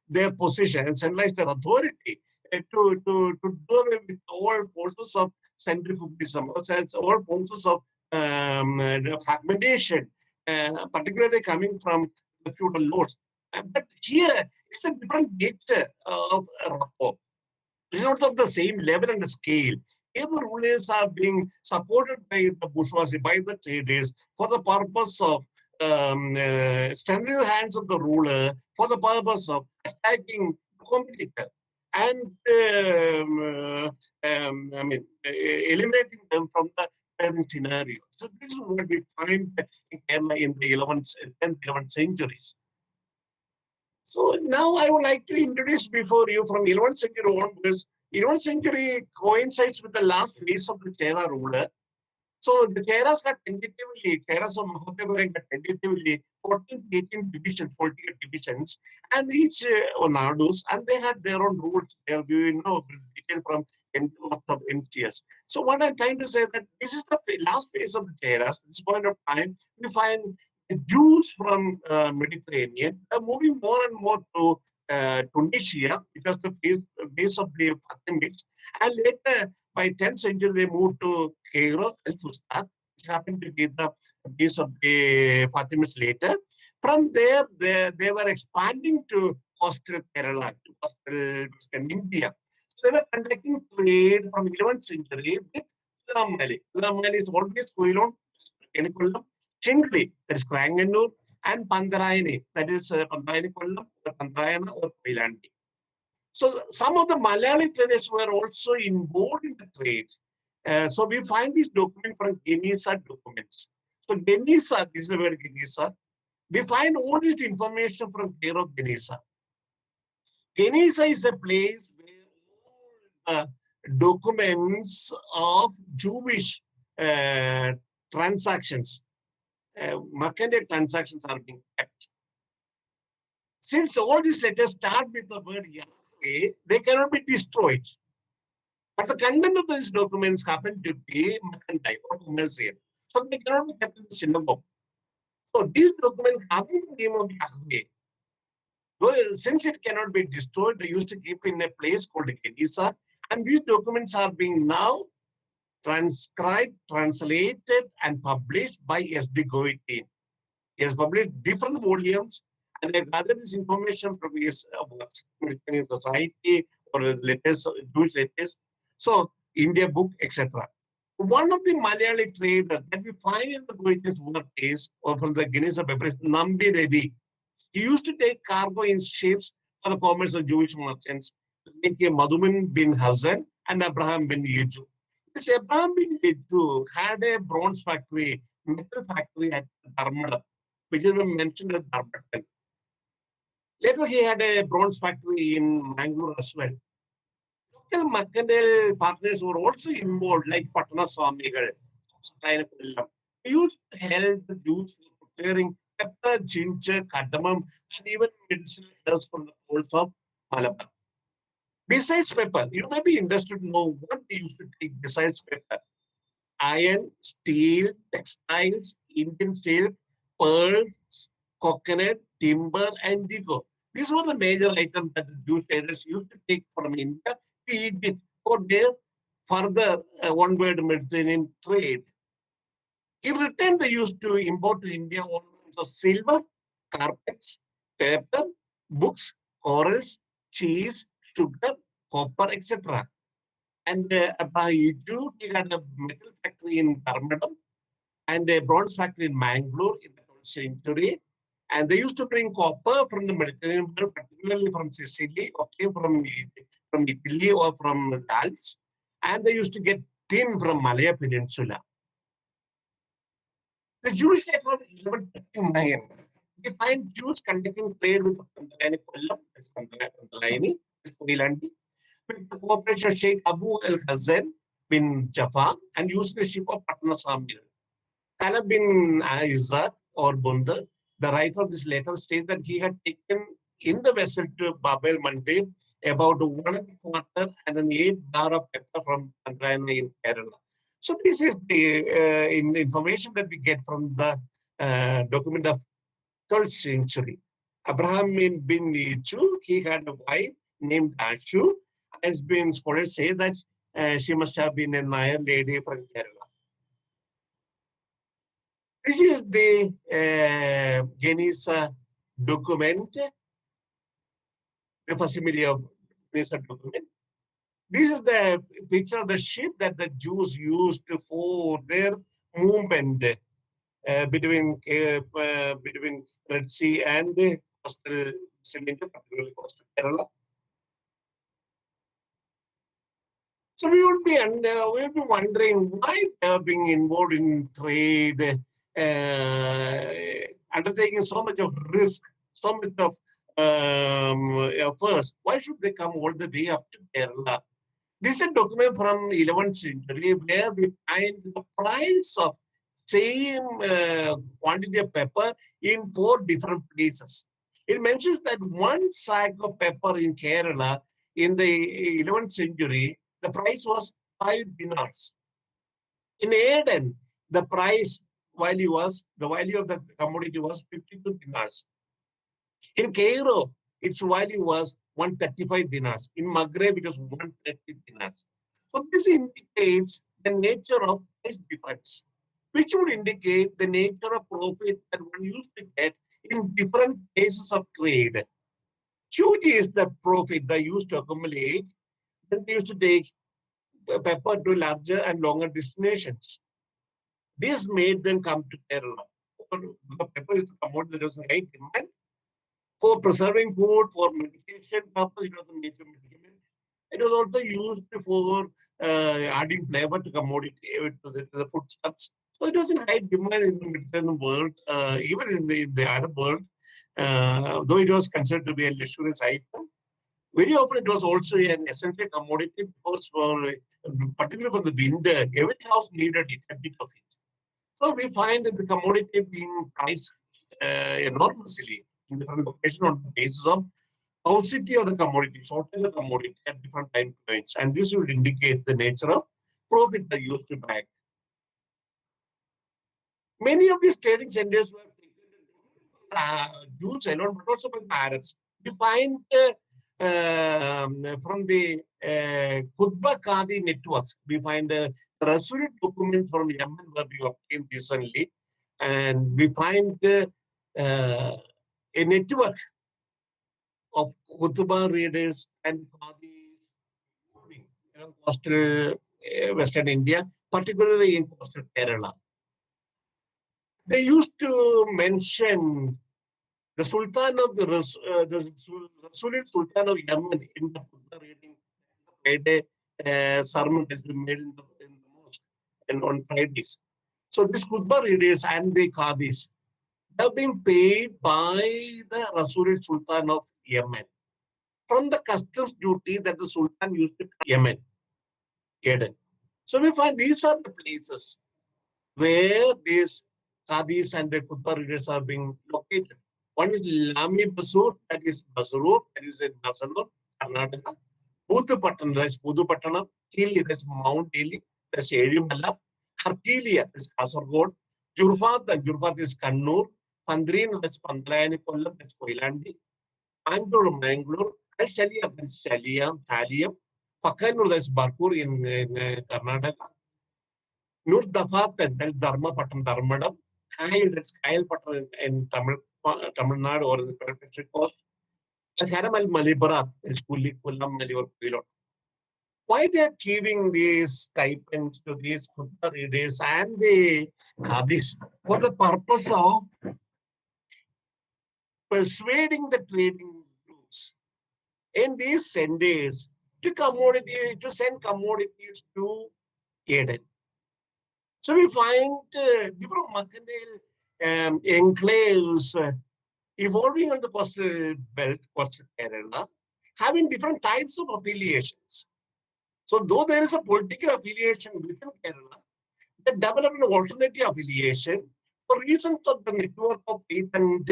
their position and centralize their authority to do away with all forces of centrifugism, all forces of fragmentation, particularly coming from the feudal lords. But here, it's a different nature of rapport. It's not of the same level and scale. Here the rulers are being supported by the bourgeoisie, by the traders, for the purpose of strengthening the hands of the ruler, for the purpose of attacking the competitor and eliminating them from the trading scenario. So this is what we find in Kerala in the 11th, 10th, 11th centuries. So now I would like to introduce before you from 11th century onwards. 11th century coincides with the last phase of the Chera ruler. So the Cheras had tentatively, Cheras of Mahadevaran had tentatively 14, 18 divisions, 48 divisions, and each Nadus, and they had their own rules. We know detail from MTS. So what I'm trying to say that this is the last phase of the Cheras. At this point of time, we find the Jews from Mediterranean are moving more and more to Tunisia, because the base of the Fatimids, and later by 10th century they moved to Cairo, Al-Fustat, which happened to be the base of the Fatimids later. From there, they were expanding to coastal Kerala, to coastal Western India. So they were conducting trade from 11th century with Lamali. Lamali is always going on, Kenikollam, Chingli, that is Kranganur, and Pandarayani, that is Pandarayani Kollam, or Pandarayana, or Koilandi. So some of the Malayali traders were also involved in the trade. So we find this document from Genisa documents. So Genisa, this is the word Genisa. We find all this information from Cairo Genisa. Genisa is a place where all the documents of Jewish transactions, mercantile transactions are being kept. Since all these letters start with the word Yahweh, they cannot be destroyed. But the content of these documents happen to be mercantile or commercial. So they cannot be kept in the synagogue. So these documents having the name of Yahweh, since it cannot be destroyed, they used to keep in a place called Genisa. And these documents are being now transcribed, translated, and published by S.D. Goitin. He has published different volumes, and they gathered this information from his works, American Society, or his letters, Jewish letters. So, India book, etc. One of the Malayali traders that we find in the Goitin's work is, or from the Genisa papers, Nambi Devi. He used to take cargo in ships for the commerce of Jewish merchants, like Madhuman bin Hasan and Abraham bin Yeju. This Abraham bin Yeju had a bronze factory, metal factory at Dharmada, which is mentioned as Dharmatan. Later, he had a bronze factory in Mangalore as well. Local mercantile partners were also involved, like Patna Swamigal. They used to help the Jews in preparing pepper, ginger, cardamom, and even medicinal herbs from the coals of Malabar. Besides pepper, you may be interested to know what they used to take besides pepper. Iron, steel, textiles, Indian silk, pearls, coconut, timber, and indigo. These were the major items that the Jewish traders used to take from India to Egypt for their further onward Mediterranean trade. In return, they used to import to India ornaments of silver, carpets, paper, books, corals, cheese, sugar, copper, etc. And Abraiju, he had a metal factory in Birmingham and a bronze factory in Mangalore in the 12th century. And they used to bring copper from the Mediterranean, particularly from Sicily, okay, from Italy or from the Alps. And they used to get tin from Malaya Peninsula. The Jewish letter of 1139, we find Jews conducting trade with Kandalani, with the cooperation of Sheikh Abu al-Hazan bin Jaffa and used the ship of Patna Samir. Kala bin Izzat or Bunda, the writer of this letter, states that he had taken in the vessel to Babel Mande about 1.25 and an 8 bar of pepper from Andrayana in Kerala. So this is the information that we get from the document of 12th century. Abraham bin Yichu, he had a wife named Ashu. Has been scholars say that she must have been a Nair lady from Kerala. This is the Genisa document, the facsimile of Genisa document. This is the picture of the ship that the Jews used for their movement between Red Sea and coastal India, particularly coastal Kerala. So we would be wondering why they are being involved in trade, undertaking so much of risk, so much of efforts. Why should they come all the way up to Kerala? This is a document from 11th century where we find the price of same quantity of pepper in 4 different places. It mentions that 1 sack of pepper in Kerala in the 11th century, the price was 5 dinars. In Aden, the value of the commodity was 52 dinars. In Cairo, its value was 135 dinars. In Maghreb, it was 130 dinars. So this indicates the nature of price difference, which would indicate the nature of profit that one used to get in different cases of trade. Huge is the profit they used to accumulate. Then they used to take pepper to larger and longer destinations. This made them come to Kerala. The pepper is a commodity that was in high demand. For preserving food, for medication purpose, it was a major medicament. It was also used for adding flavor to commodity. It was a foodstuffs. So it was in high demand in the Mediterranean world, even in the Arab world, though it was considered to be a luxurious item. Very often it was also an essential commodity because particularly for the winter, every house needed a bit of it. So we find that the commodity being priced enormously in different locations on the basis of paucity of the commodity, shortage of the commodity at different time points. And this will indicate the nature of profit they used to bag. Many of these trading centers were Jews alone, but also by the Arabs. We find from the Khutbah Qadi networks, we find the Rasul document from Yemen where we obtained recently, and we find a network of Khutbah readers and Qadis moving around coastal Western India, particularly in coastal Kerala. They used to mention the Sultan of the Rasulid Sultan of Yemen in the Khutbah reading Friday sermon has been made in the mosque and on Fridays. So these Khutbah readers and the Qadis have been paid by the Rasulid Sultan of Yemen from the customs duty that the Sultan used to Yemen, Eden. So we find these are the places where these Qadis and the Khutbah readers are being located. One is Lami Basur, that is Basuru, that is in Basanur, Karnataka. Pudupattanam, that's Pudupattanam. Hili, that's Mount Hili, that's Erimala. Harkilia is Kasargod. Jurfat, and Jurfat is Kannur. Pandrin, that's Pandalani Kollam, that's Koilandi, Mangalore, Shalia, that's Shaliam, Thalium, Pakanur, that's Bakur in Karnataka, Nur Dafat, that's Dharma Patam Dharmadam, Kail, that's Kail Patan in Tamil Nadu or the Pacific Coast, and Haramal Malabar, that's Kuli Kulam, Malibur Pilot. Why they are giving these stipends to these Kutta readers and the Habis for the purpose of persuading the trading groups in these senders to send commodities to Eden. So we find different mercantile enclaves evolving on the coastal belt, coastal Kerala, having different types of affiliations. So though there is a political affiliation within Kerala, they develop an alternative affiliation for reasons of the network of faith and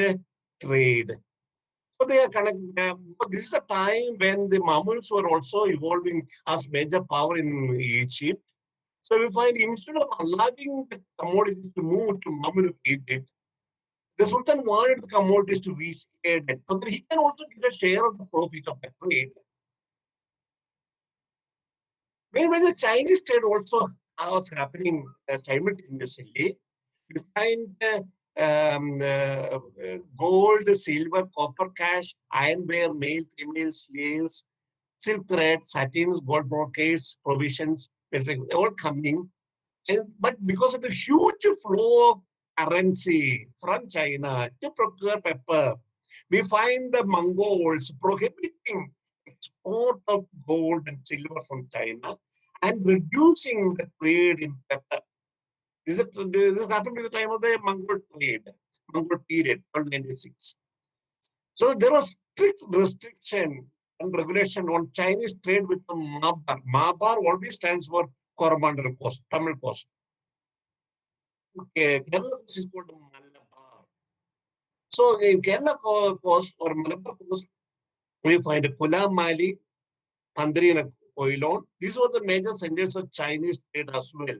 trade. So they are connected. This is a time when the Mamuls were also evolving as major power in Egypt. So we find instead of allowing the commodities to move to Mamluk Egypt, the Sultan wanted the commodities to reach Aden so that he can also get a share of the profit of the trade. Meanwhile, the Chinese trade also was happening simultaneously. We find gold, silver, copper cash, ironware, male, female, slaves, silk thread, satins, gold brocades, provisions, all coming. But because of the huge flow of currency from China to procure pepper, we find the Mongols prohibiting export of gold and silver from China and reducing the trade in pepper. This happened at the time of the Mongol trade, Mongol period, 1296. So there was strict restriction and regulation on Chinese trade with the Malabar. Malabar always stands for Coromandel Coast, Tamil Coast. Okay, Kerala coast is called Malabar. So in Kerala coast or Malabar coast, we find Kula Mali, Pandri and Koilon. These were the major centers of Chinese trade as well.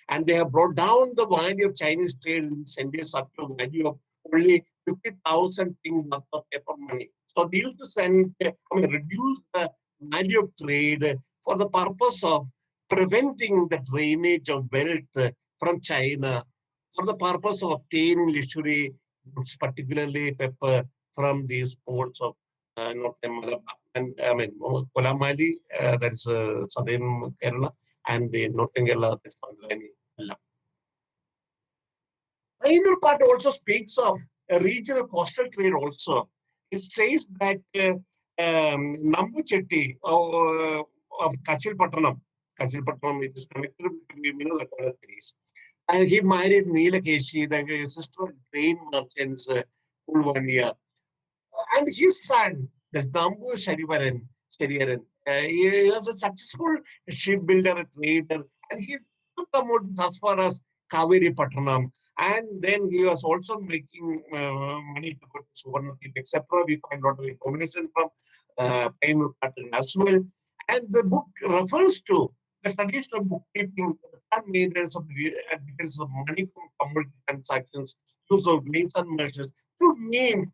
And they have brought down the value of Chinese trade in centers up to a value of only 50,000 things worth of paper money. So they used to reduce the value of trade for the purpose of preventing the drainage of wealth from China, for the purpose of obtaining luxury goods, particularly pepper, from these ports of northern Malabar. And Kolamali, that is southern Kerala, and the northern Kerala, that's Mandalani. Minor part also speaks of a regional coastal trade also. It says that Nambu Chetty of Kachilpattanam, it is connected to the countries. And he married Neelakeshi, the sister of grain merchants, Pulvania. And his son, the Dambu Sharivaran, he was a successful shipbuilder, a trader, and he took about as far as Kaveri Pattanam. And then he was also making money to go to Suvarnadip, etc. We find a lot of information from Painur Pattan as well. And the book refers to the traditional bookkeeping, the maintenance of money from commodity transactions, use of means and measures to mean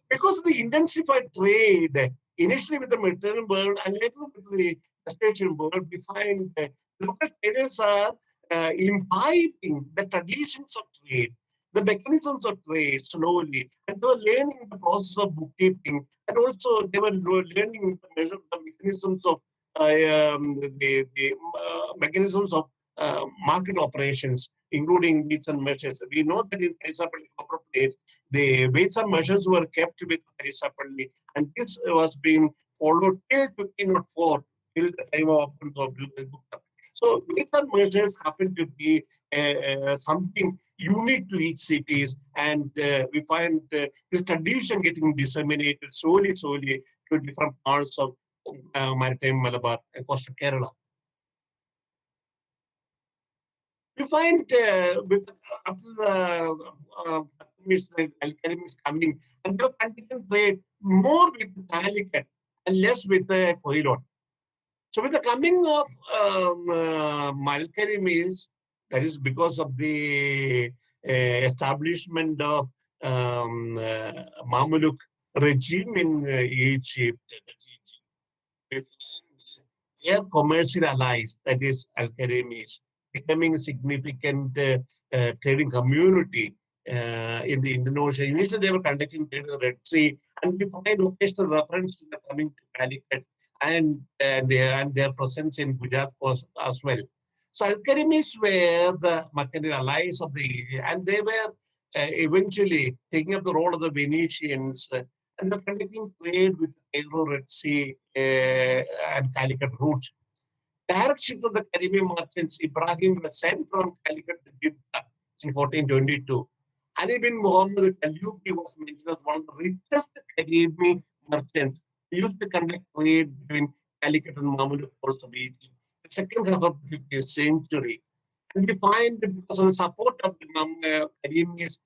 because of the intensified trade, initially with the Mediterranean world and later with the Western world, we find local traders are imbibing the traditions of trade, the mechanisms of trade slowly, and they were learning the process of bookkeeping, and also they were learning the mechanisms of mechanisms of market operations, including weights and measures. We know that in Parisapalli copper plate, the weights and measures were kept with Parisapalli, and this was being followed till 1504, till the time of Gupta. So weights and measures happen to be something unique to each cities, and we find this tradition getting disseminated slowly to different parts of Maritime Malabar and coastal Kerala. We find with after the alchemy is coming, and the continent trade more with Calicut and less with the Koilon. So with the coming of Malkari meals, that is because of the establishment of Mamluk regime in Egypt. Their commercial allies, that is Al-Karimis, becoming a significant trading community in the Indian Ocean. Initially, they were conducting trade in the Red Sea, and we find occasional reference to the coming to Calicut and their presence in Gujarat coast as well. So Al-Karimis were the Macedonian allies of the, and they were eventually taking up the role of the Venetians and were conducting trade with the Cairo, Red Sea, and Calicut route. Direct ships of the Caribbean merchants Ibrahim was sent from Calicut to Jeddah in 1422. Ali bin Muhammad al-Kalyuki was mentioned as one of the richest Caribbean merchants who used to conduct trade between Calicut and Mamluk coast of Egypt. The second half of the 15th century. And we find that because of the support of the Caribbeans,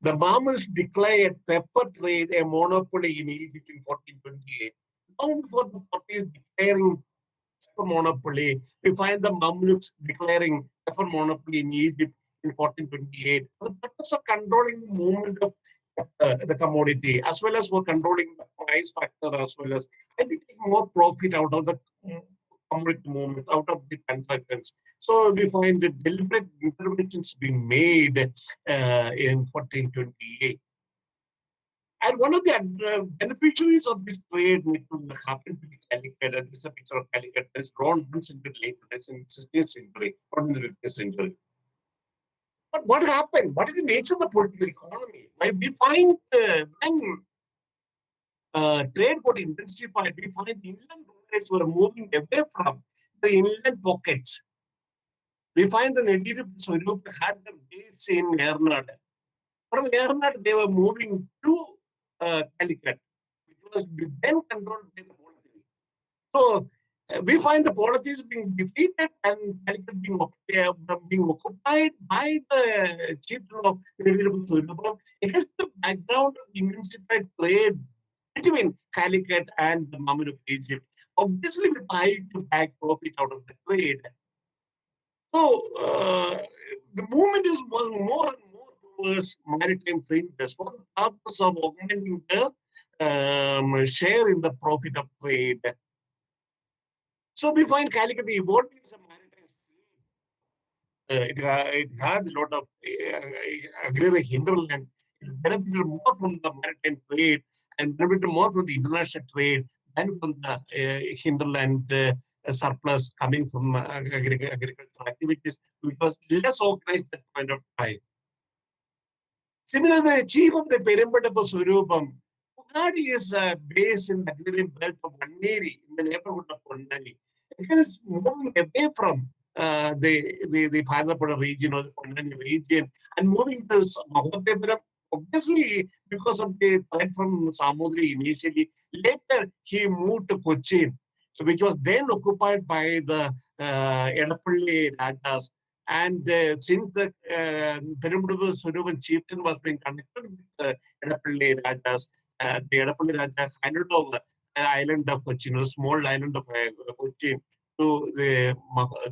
the Mamluks declared pepper trade a monopoly in Egypt in 1428. Long before the Portuguese declaring pepper monopoly, we find the Mamluks declaring pepper monopoly in Egypt in 1428 for the purpose of controlling the movement of the commodity, as well as for controlling the price factor, as well as and we take more profit out of the commodity movement, out of the transactions. So we find that deliberate interventions being made in 1428. And one of the beneficiaries of this trade happened to be Calicut. And this is a picture of Calicut that is drawn once in the late 16th century, not in the 15th century. But what happened? What is the nature of the political economy? We find when trade got intensified, we find inland roads were moving away from the inland pockets. We find the native Swarup had their base in Ernad. From Ernad, they were moving to Calicut, which was then controlled by the Polity. So we find the Polities being defeated and Calicut being occupied by the chieftain of Swarup against the background of intensified trade between Calicut and the Mamluk Egypt. Obviously, we tried to bag profit out of the trade. So the movement was more and more towards maritime trade for the purpose of augmenting the share in the profit of trade. So we find Calicut evolved as a maritime trade. It had a lot of agrarian hinterland. It benefited more from the maritime trade and benefited more from the international trade than from the hinterland surplus coming from agricultural activities, which was less organized at that point of time. Similarly, the chief of the Perimbadapa Surupam, who had his base in the agrarian belt of Vanneri in the neighborhood of Ponnani, he is moving away from the Bhadapada region or the Ponnani region and moving to Mahadevaram. Obviously, because of the threat from Samudri initially, later he moved to Cochin, which was then occupied by the Edapalli Rajas. And since the Perumbadu Suruban chieftain was being connected with the Edapalli Rajas, the Edapalli Raja handed over the island of Cochin, a small island of Cochin, to the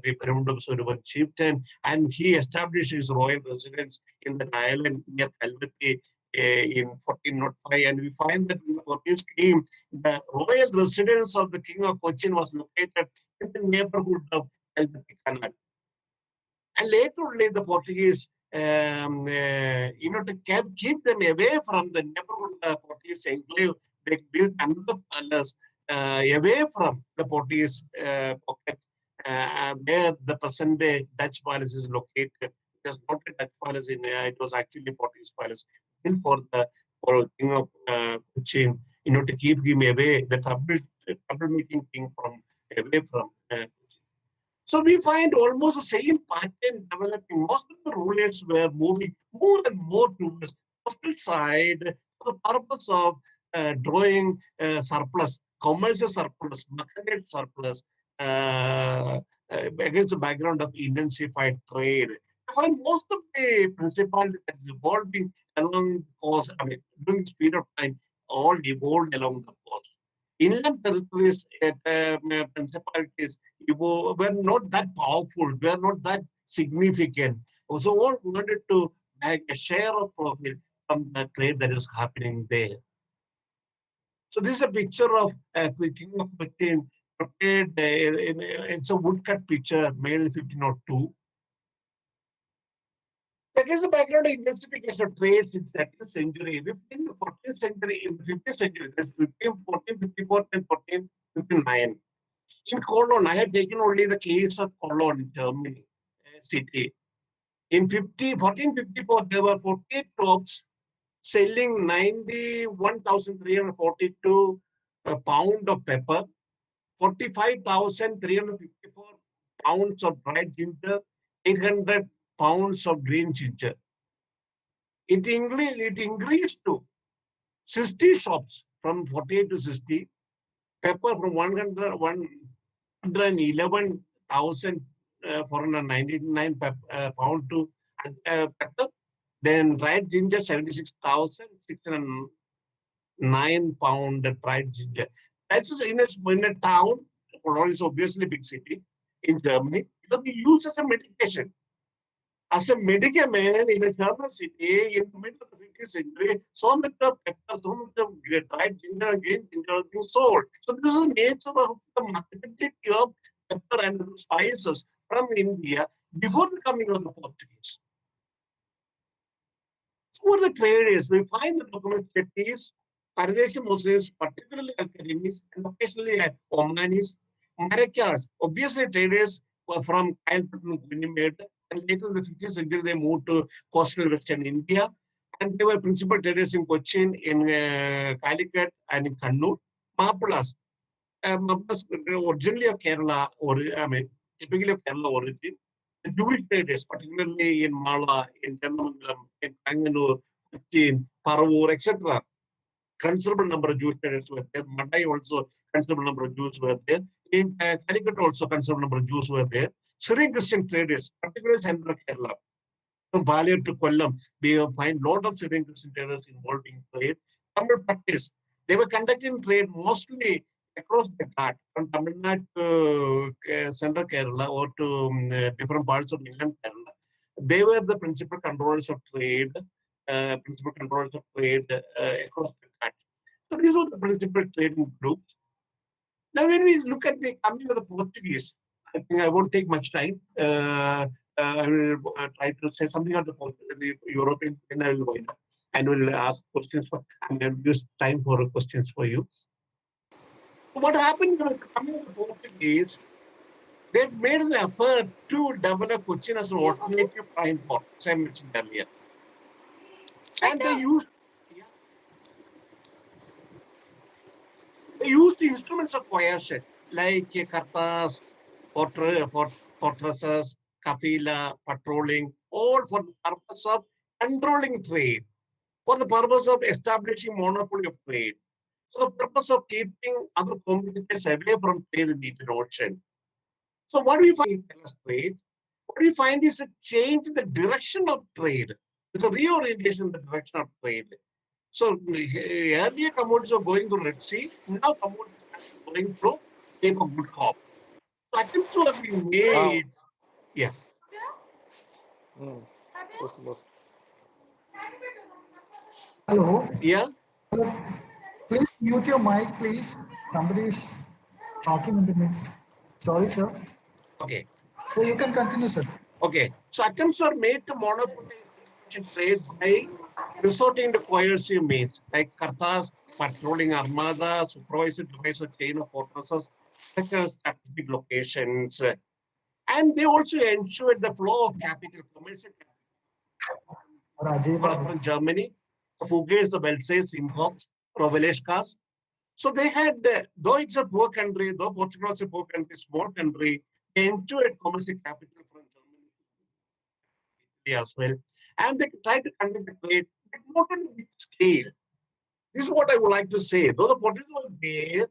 Perumbadu Suruban chieftain, and he established his royal residence in the island near Calvati in 1405. And we find that in the Portuguese came, the royal residence of the king of Cochin was located in the neighborhood of Calvati Canal. And later only the Portuguese, to keep them away from the neighborhood of the Portuguese enclave, they built another palace away from the Portuguese pocket, where the present day Dutch palace is located. It was not a Dutch palace, it was actually a Portuguese palace built for king of Cochin, to keep him away, the troublemaking king from away from Cochin. So we find almost the same pattern developing. Most of the rulers were moving more and more towards coastal side for the purpose of drawing surplus, commercial surplus, mercantile surplus against the background of intensified trade. I find most of the principalities that's evolving along the coast, during this period of time, all evolved along the coast. Inland territories, principalities were not that powerful, were not that significant. So all wanted to have a share of profit from the trade that is happening there. So this is a picture of King of Britain prepared. It's a woodcut picture made in 1502. Against the background of intensification of trades in the 17th century, in the 14th century, in the 15th century, that's 15, 14, 54, and 14, 59. In Cologne, I have taken only the case of Cologne, Germany, city. In 1454, there were 48 shops selling 91,342 pound of pepper, 45,354 pounds of dried ginger, 800 pounds of green ginger. It increased to 60 shops from 48 to 60, pepper from 111,499 pound to pepper, then dried ginger 76,609 pound dried ginger. That's in a town. Cologne is obviously a big city in Germany. It will be used as a medication. As a medicament in a German city in the middle of the 15th century, so much of pepper, so much of dried ginger and green ginger are being sold. So this is the nature of the marketability of pepper and the spices from India before the coming of the Portuguese. So what the trade is, we find the document Chettis, Paradesi Muslims, particularly Al-Karimis, and occasionally Omanis, Marakas. Obviously, traders were from Calicut and Gunimate, and later in the 15th century, they moved to coastal Western India, and they were principal traders in Cochin, in Calicut, and in Kannur. Mapulas, Mapulas originally of Kerala, or I mean, typically of Kerala origin. The Jewish traders, particularly in Mala, in Chandamangalam, in Kanganur, in Paravur, etc. Considerable number of Jewish traders were there. Madai also, considerable number of Jews were there. In Calicut also, considerable number of Jews were there. Syrian Christian traders, particularly central Kerala, from Balia to Kollam, we find a lot of Syrian Christian traders involved in trade. Tamil practice, they were conducting trade mostly across the Ghat, from Tamil Nadu to central Kerala or to different parts of inland Kerala. They were the principal controllers of trade, across the Ghat. So these were the principal trading groups. Now, when we look at the coming of the Portuguese, I think I won't take much time. I will try to say something on the European, and I will wind up and will ask questions for, and then use time for questions for you. What happened when coming of the Portuguese? They made an effort to develop Cochin as an alternative prime port, as I mentioned earlier. And they used instruments of coercion like kartas, fortresses, kafila, patrolling, all for the purpose of controlling trade, for the purpose of establishing monopoly of trade, for the purpose of keeping other competitors away from trade in the Indian Ocean. So what do we find in trade? What we find is a change in the direction of trade. It's a reorientation in the direction of trade. So earlier commodities were going to Red Sea, now commodities are going through Cape of Good Hope. So attempts have been made. Yeah. Hello. Yeah. Hello. Please mute your mic, please. Somebody is talking in the midst. Sorry, sir. Okay. So you can continue, sir. Okay. So attempts are made to monopolize trade by resorting to coercive means like kartas, patrolling armada, supervised device a chain of fortresses, such as strategic locations. And they also ensured the flow of capital, commercial capital from Germany, the Fugates, the Belsays, Imhoffs, Roveleshkas. So they had, though it's a poor country, though Portugal is a poor country, small country, they enjoyed commercial capital from Germany as well. And they tried to conduct the trade, but not on a big scale. This is what I would like to say. Though the Portuguese were there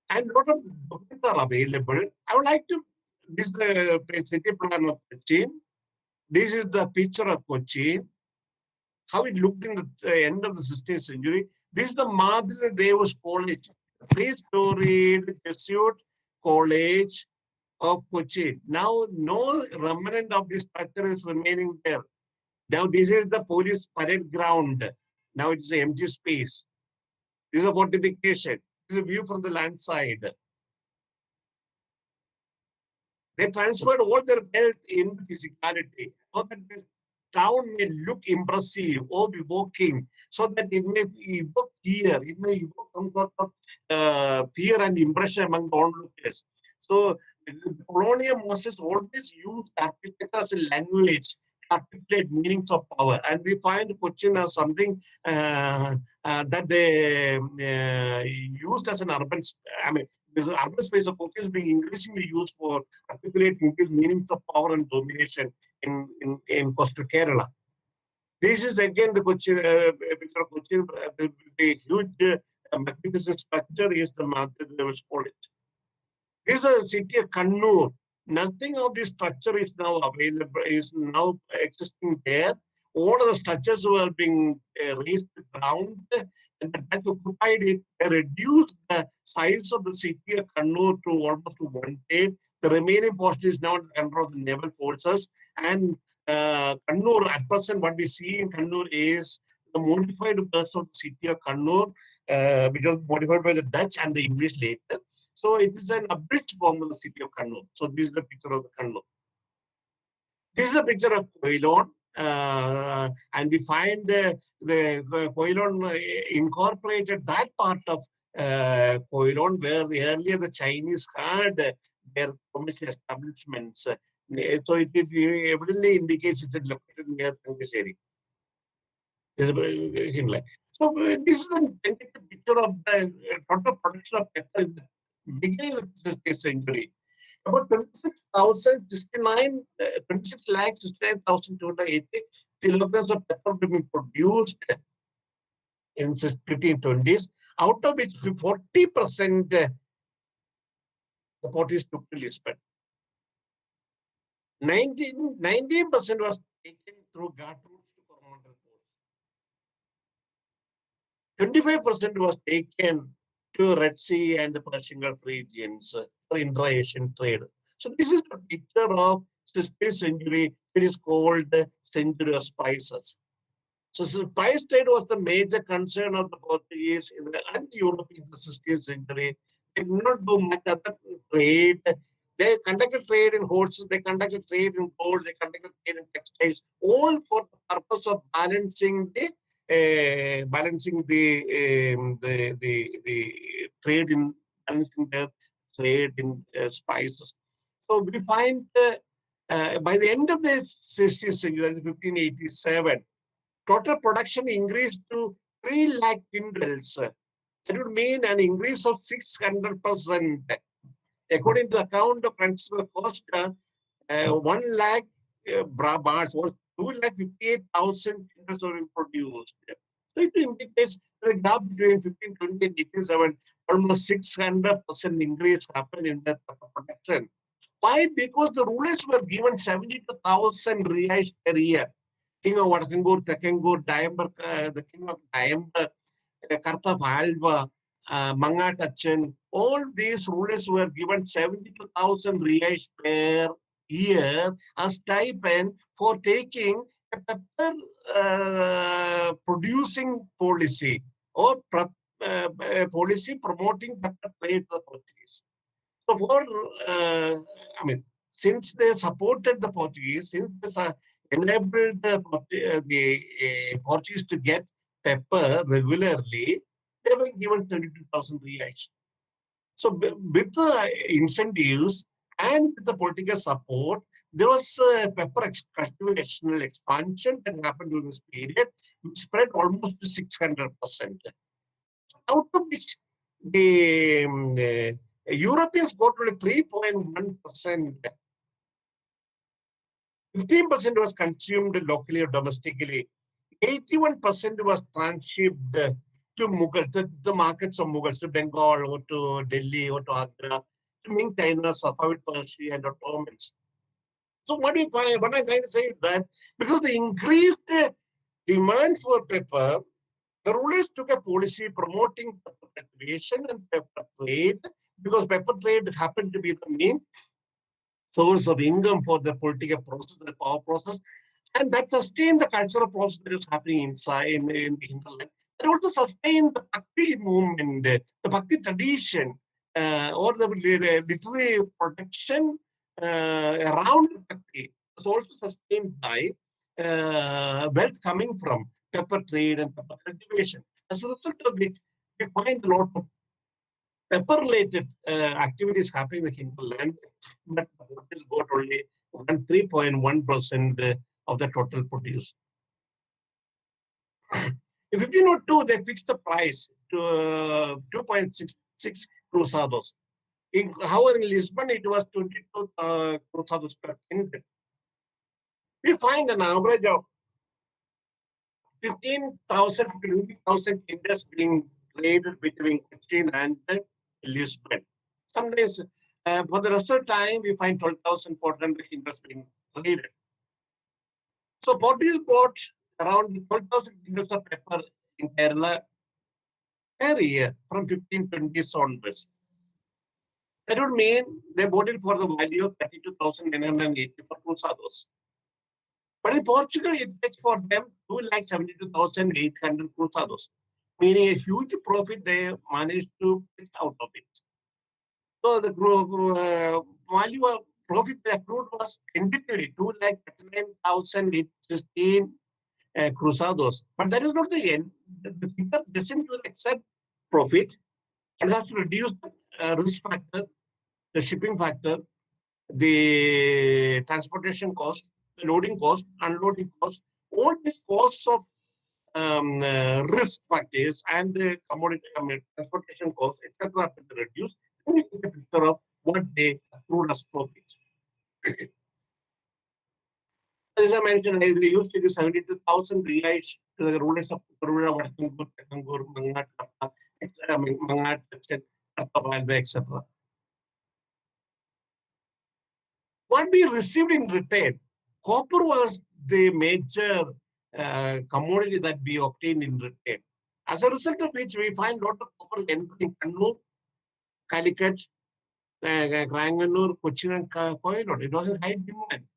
and a lot of documents are available, I would like to, this is the city plan of Cochin. This is the picture of Cochin, how it looked in the end of the 16th century. This is the Madhya Devas College, pre-storied Jesuit college of Cochin. Now, no remnant of this structure is remaining there. Now, this is the police parade ground. Now it is an empty space. This is a fortification. This is a view from the land side. They transferred all their wealth into physicality so that this town may look impressive or evoking, so that it may evoke fear, it may evoke some sort of fear and impression among the onlookers. So the colonial masters always used architecture as a language to articulate meanings of power. And we find Cochin as something that they used as an urban, I mean, the urban space of Cochin is being increasingly used for articulating these meanings of power and domination in coastal Kerala. This is again the Cochin, picture of Cochin, the huge magnificent structure is the mountain they will call it. This is a city of Kannur. Nothing of this structure is now available, is now existing there. All of the structures were being raised to the ground, and the Dutch occupied it. They reduced the size of the city of Kannur to almost one-third. The remaining portion is now under the naval forces. And Kannur, at present, what we see in Kannur is the modified version of the city of Kannur, which was modified by the Dutch and the English later. So it is an abridged form of the city of Kannur. So this is the picture of the Kannur. This is a picture of Koilon. And we find the Koilon incorporated that part of Koilon where earlier the Chinese had their commercial establishments. So it evidently indicates it's located near Tangaseri. So this is a tentative picture of the total production of pepper in the beginning of the 16th century. About 26 lakhs 69,280 kilograms of pepper being produced in the 1520s, out of which 40% the Portuguese took to Lisbon. 19% was taken through guard routes to Coromandel ports. 25% was taken to Red Sea and the Persian Gulf regions for intra-Asian trade. So this is the picture of 16th century. It is called the century of spices. So spice trade was the major concern of the Portuguese and Europeans in the 16th century. They did not do much other trade. They conducted trade in horses, they conducted trade in gold, they conducted trade in textiles, all for the purpose of balancing the trade in balancing their trade in spices. So we find by the end of the 16th century, 1587, total production increased to 3 lakh quintals. That would mean an increase of 600%. According to the account of Francisco Costa, 1 lakh bars or 2,58,000 quintals were produced. So it indicates the gap between 1520 and 1807, almost 600% increase happened in that production. Why? Because the rulers were given 72,000 reais per year. King of Vadakangur, Tekangur, Diamber, the king of Diamber, Kartha Valva, Mangatachan, all these rulers were given 72,000 reais per year as stipend for taking a pepper producing policy or policy promoting pepper trade to the Portuguese. So for, since they supported the Portuguese, since they enabled the Portuguese to get pepper regularly, they were given 22,000 reais. So with the incentives and with the political support, there was pepper cultivational expansion that happened during this period, which spread almost to 600%. Out of which the Europeans got only 3.1%. 15% was consumed locally or domestically. 81% was transshipped to Mughal, to the markets of Mughals, to Bengal or to Delhi or to Agra, to Ming China, Safavid Persia, and Ottomans. So what I'm trying to say is that because the increased demand for pepper, the rulers took a policy promoting pepper cultivation and pepper trade, because pepper trade happened to be the main source of income for the political process, the power process, And that sustained the cultural process that is happening inside in the hinterland. It also sustained the Bhakti movement, the Bhakti tradition, or the literary production around Bhakti. Was also sustained by wealth coming from pepper trade and pepper cultivation. As a result of which, we find a lot of pepper-related activities happening in the hinterland, but this got only 3.1% of the total produce. In 1502, they fixed the price to 2.66 cruzados. However, in Lisbon, it was 22 cruzados per quintal. We find an average of 15,000 to 20,000 quintals being traded between Cochin and Lisbon. Sometimes, for the rest of the time, we find 12,400 quintals being traded. So Portuguese bought around 12,000 quintals of pepper in Kerala every year from 1520s onwards. That would mean they bought it for the value of 32,984 cruzados. But in Portugal, it fetched for them 2,72,800 cruzados, meaning a huge profit they managed to get out of it. So the value of profit they accrued was individually 2,39,816 cruzados. But that is not the end. The figure doesn't accept profit. It has to reduce the risk factor, the shipping factor, the transportation cost, the loading cost, unloading cost, all these costs of risk factors and the commodity transportation costs, etc., have to reduce. And you get a picture of what they accrued as profit. As I mentioned, they used to give 72,000 reais to the rulers of Kurura, Vatangur, Tekangur, Mangat, etc. What we received in return, copper was the major commodity that we obtained in return. As a result of which, we find a lot of copper entering Kannur, Calicut, Granganur, Cochin, and Koyalur. It was in high demand.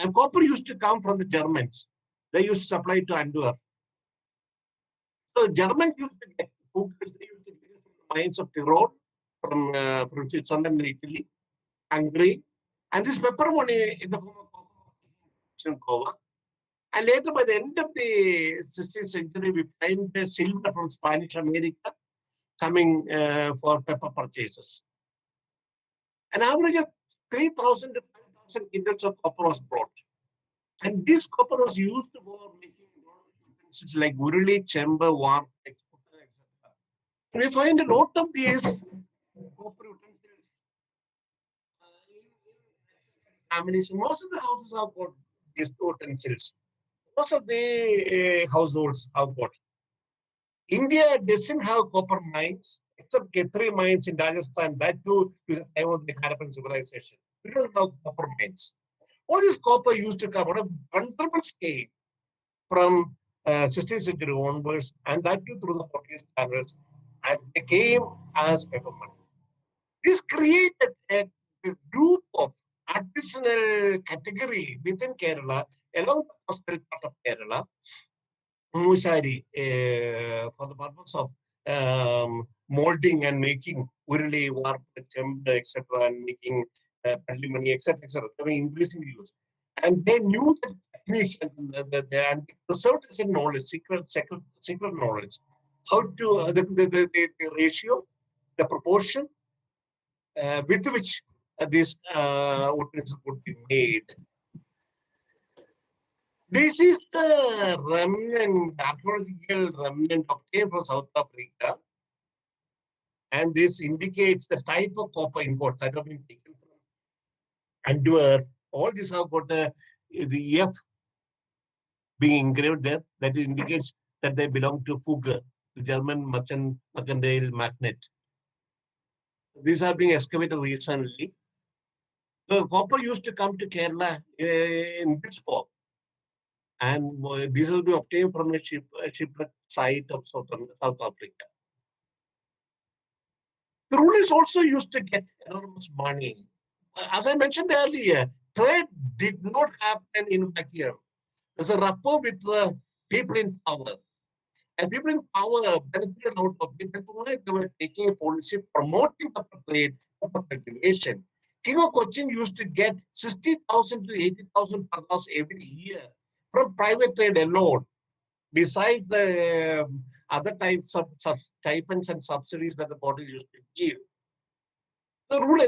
And copper used to come from the Germans. They used to supply to Antwerp. So Germans used to get hookers. They used to get it from the mines of Tyrol, from Switzerland and Italy, Hungary. And this pepper money in the form of copper. And later, by the end of the 16th century, we find the silver from Spanish America coming for pepper purchases. An average of 3,000 to 5,000 quintals of copper was brought. And this copper was used for making utensils like uruli, chamber, warp, etc. And we find a lot of these copper utensils families. Most of the houses have got these utensils. Most of the households have got. India doesn't have copper mines, except K3 mines in Rajasthan, that too to the time of the Harappan civilization. We don't have copper mines. All this copper used to come on a considerable scale from 16th century onwards, and that too through the Portuguese travelers, and they came as paper money. This created a group of artisanal category within Kerala, along the coastal part of Kerala, Musari, for the purpose of molding and making urili, warp, chamber, etc., and making patrimony, etc., etc., increasing use. And they knew the technique and they preserved as a knowledge, secret knowledge, how to the ratio, the proportion with which these utensils would be made. This is the remnant, archaeological remnant obtained from South Africa, and this indicates the type of copper imports that have been taken from Antwerp. All these have got the EF being engraved there. That indicates that they belong to Fugger, the German mercantile magnate. These are being excavated recently. The copper used to come to Kerala in this form. And these will be obtained from a shipwreck site of South Africa. The rulers also used to get enormous money. As I mentioned earlier, trade did not happen in vacuum. There's a rapport with the people in power. And people in power benefited out of it. That's why they were taking a policy promoting the trade of cultivation. King of Cochin used to get 60,000 to 80,000 per house every year from private trade alone, besides the other types of stipends and subsidies that the body used to give. The rule,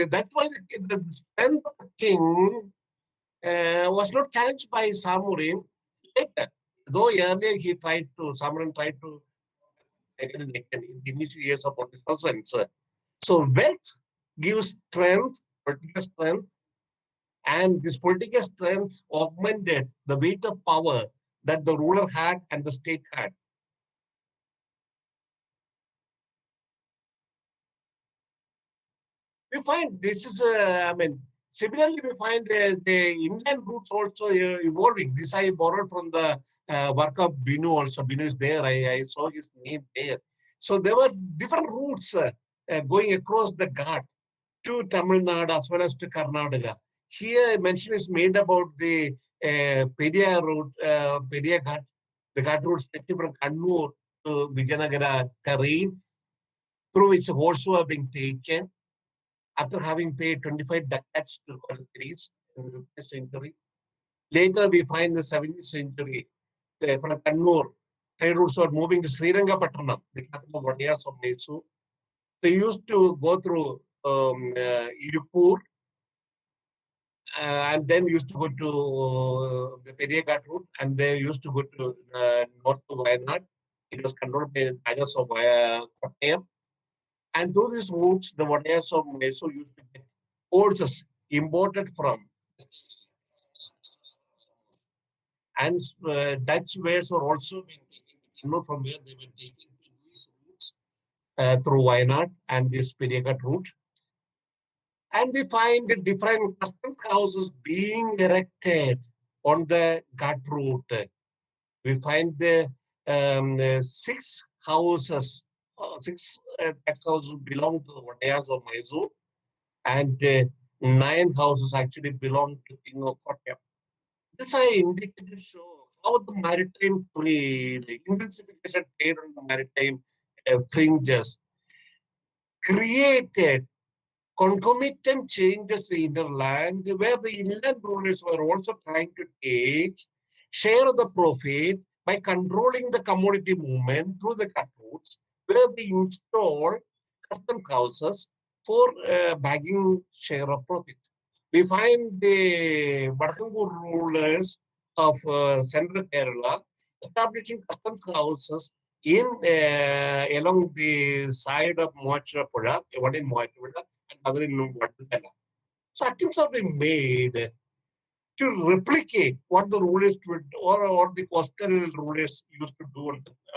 that's why the strength of the king was not challenged by Samurin later. Though earlier he tried to, Samurin tried to take it in the initial years of 40%. So wealth gives strength, political strength, and this political strength augmented the weight of power that the ruler had and the state had. We find this is, similarly, we find the inland routes also evolving. This I borrowed from the work of Binu also. Binu is there. I saw his name there. So there were different routes going across the Ghat to Tamil Nadu as well as to Karnataka. Here, mention is made about the Pedia route, Pedia Ghat, the Ghat route stretching from Kannur to Vijayanagara terrain, through which also have been taken after having paid 25 ducats to colonies in the 15th century. Later, we find the 17th century, from Kannur, trade routes were moving to Srirangapattanam, the capital of Wadiyas of Mysore. They used to go through Irupur, and then used to go to the Periyaghat route, and they used to go to north to Wayanad. It was controlled by the Rajas of Kottayam. And through these routes, the Wadiyas of Mysore used to get horses imported from. And Dutch wares were also being taken from where they were taken to these routes through Wayanad and this Periyaghat route. And we find different customs houses being erected on the Ghat route. We find 6 houses, 6 tax houses belong to the Wadiyas of Mysore, and 9 houses actually belong to King of Kottayam. This I indicated to show how the maritime trade, the intensification trade on the maritime fringes created concomitant changes in the land, where the inland rulers were also trying to take share of the profit by controlling the commodity movement through the cut routes, where they installed custom houses for bagging share of profit. We find the Vadakangur rulers of central Kerala establishing customs houses in along the side of Moachapura, one in Moachapura and other in Vadakala. So attempts have been made to replicate what the rulers would, or the coastal rulers used to do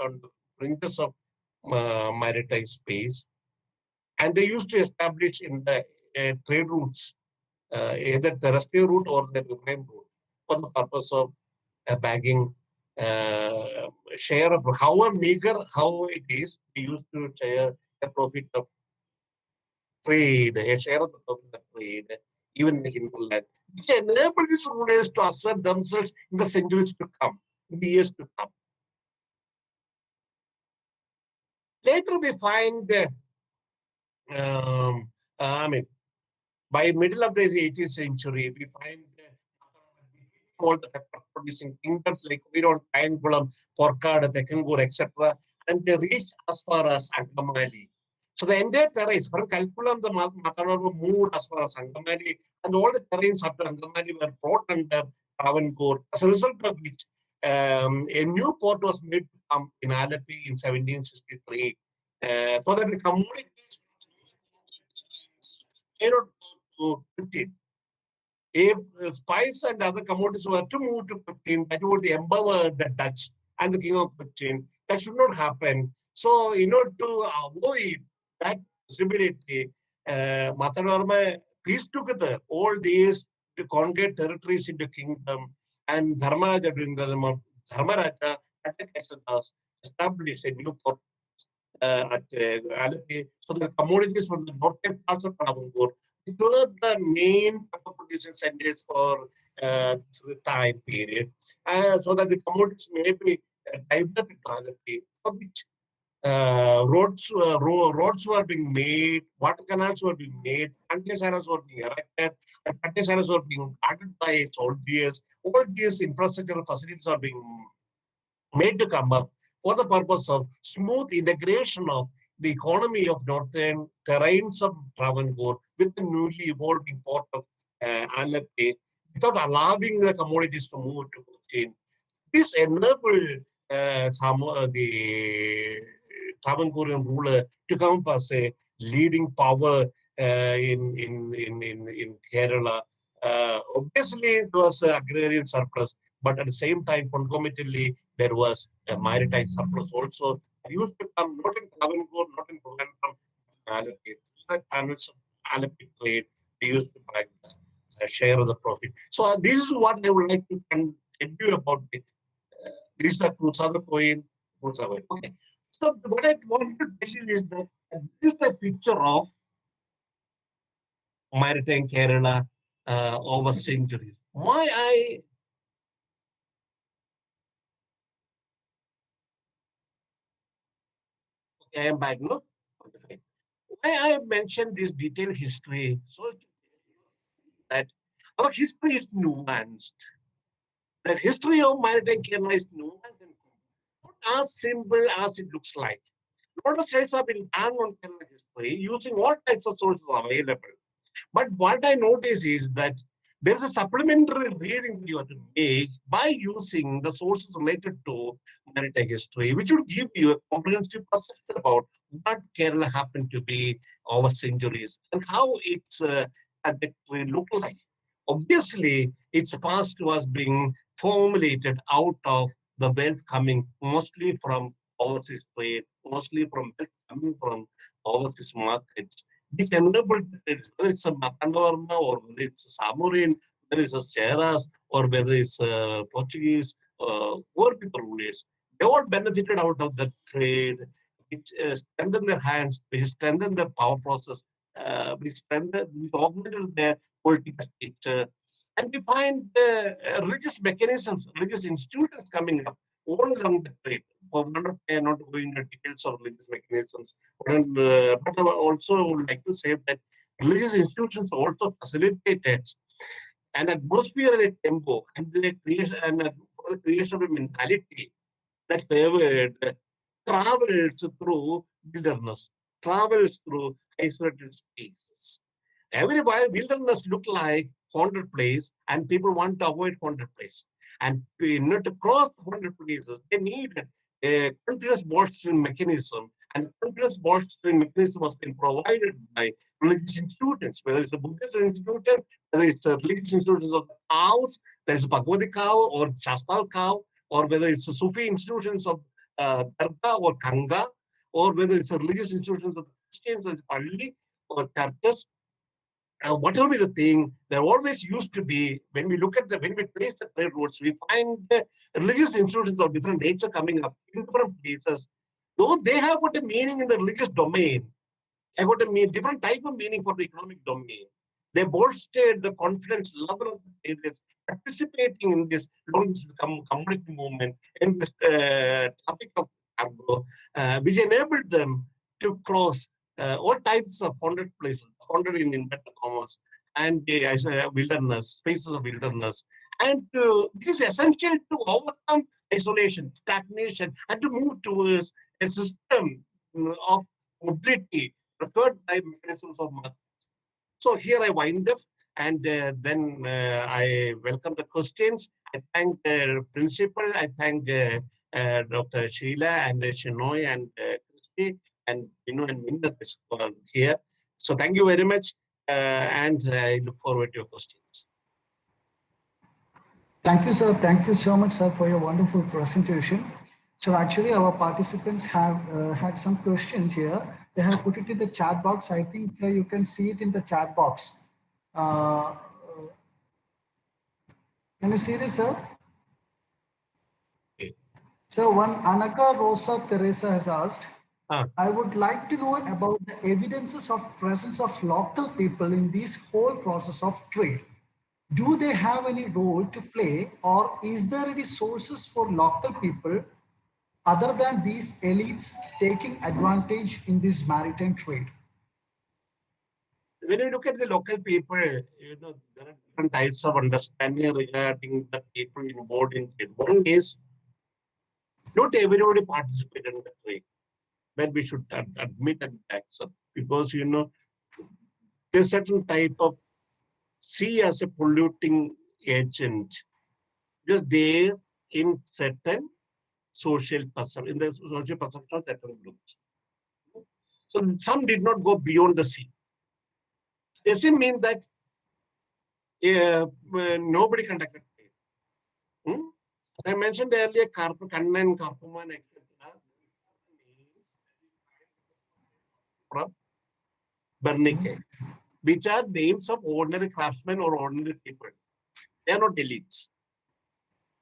on the fringes of maritime space. And they used to establish in the trade routes, either terrestrial route or the riverine route, for the purpose of bagging share of, however meager, how it is, we used to share the profit of trade, a share of the profit of trade, even in the hinterland, which enabled these rulers to assert themselves in the centuries to come, in the years to come. Later we find, by middle of the 18th century, we find all the pepper producing kingdoms like Viron, Kayankulam, Porkad, Tekangur, etc. And they reached as far as Angamali. So the entire terrains from Kalkulam, the Matanaru moved as far as Angamali, and all the terrains after Angamali were brought under Travancore. As a result of which, a new port was made to come in Alleppey in 1763, so that the communities may not go to Cochin. If spice and other commodities were to move to Cochin, that would empower the Dutch and the King of Cochin. That should not happen. So, in order to avoid that possibility, Mathavarma pieced together all these to conquer territories into kingdom, and Dharmaraja during the realm of Dharmaraja established a new port at Alleppey. So the commodities from the northern parts of Travancore, which were the main pepper producing centers for this time period, so that the commodities may be diverted to Alleppey, for which roads were being made, water canals were being made, plantations were being erected, and plantations were being guarded by soldiers. All these infrastructural facilities are being made to come up for the purpose of smooth integration of the economy of northern terrains of Travancore with the newly evolving port of Alleppey, without allowing the commodities to move to Cochin. This enabled the Travancorean ruler to come up as a leading power in Kerala. Obviously, it was an agrarian surplus, but at the same time, concomitantly, there was a maritime surplus also. It used to come not in Travancore, not in Trivandrum, Alleppey. The channels of Alleppey trade, they used to buy a share of the profit. So this is what I would like to tell you about it. This is the truth of the coin. Okay. So what I want to tell you is that this is the picture of maritime Kerala over centuries. Why I am back, no? Okay. Why I mentioned this detailed history so that our history is nuanced. The history of maritime Kerala is nuanced and not as simple as it looks like. A lot of studies have been done on Kerala history using all types of sources available. But what I notice is that there's a supplementary reading that you have to make by using the sources related to maritime history, which would give you a comprehensive perception about what Kerala happened to be over centuries and how its trajectory looked like. Obviously, its past was being formulated out of the wealth coming mostly from overseas trade, mostly from wealth coming from overseas markets, which enabled it, whether it's a Matandavarma or whether it's a Samorin, whether it's a Cheras or whether it's a Portuguese poor people rulers, they all benefited out of the trade, which strengthened their hands, which strengthened their power process, which augmented their political stature. And we find religious mechanisms, religious institutions coming up all along the trade. For one, I am not going into details of religious mechanisms, but I also would like to say that religious institutions also facilitated an atmosphere and a tempo and the creation for the creation of a mentality that favored travels through wilderness, travels through isolated spaces. Every while, wilderness look like haunted place, and people want to avoid haunted place. And in order to cross haunted places, they need a confidence bolstering mechanism. And confidence bolstering mechanism has been provided by religious institutions, whether it's a Buddhist institution, whether it's a religious institutions of cows, there's Bhagavati cow or Shastal cow, or whether it's a Sufi institutions of Darga or Kanga, or whether it's a religious institutions of Christians or Palli or churches. Whatever be the thing, there always used to be, when we look at when we trace the trade routes, we find religious institutions of different nature coming up in different places. Though they have got a meaning in the religious domain, they got a different type of meaning for the economic domain. They bolstered the confidence level of the traders participating in this long-distance commodity movement in this traffic of cargo, which enabled them to cross all types of haunted places, haunted in inverted commas, and wilderness, spaces of wilderness, and this is essential to overcome isolation, stagnation, and to move towards a system of mobility referred by mechanisms of market. So here I wind up, and then I welcome the questions. I thank the principal. I thank Dr. Sheila and Shinoy and Christy and and Minda here. So thank you very much, and I look forward to your questions. Thank you, sir. Thank you so much, sir, for your wonderful presentation. So actually, our participants have had some questions here. They have put it in the chat box. I think, sir, you can see it in the chat box. Can you see this, sir? Okay. So one Anaka Rosa Teresa has asked, I would like to know about the evidences of presence of local people in this whole process of trade. Do they have any role to play, or is there any sources for local people other than these elites taking advantage in this maritime trade? When you look at the local people, there are different types of understanding regarding the people involved in trade. One is not everybody participated in the trade, but we should admit and accept, because there's certain type of sea as a polluting agent just there in certain social perception, in the social perception of certain groups. So some did not go beyond the sea. Doesn't mean that nobody conducted trade. As I mentioned earlier, Kannan, Karpuman, etc. from Bernike, which are names of ordinary craftsmen or ordinary people. They are not elites.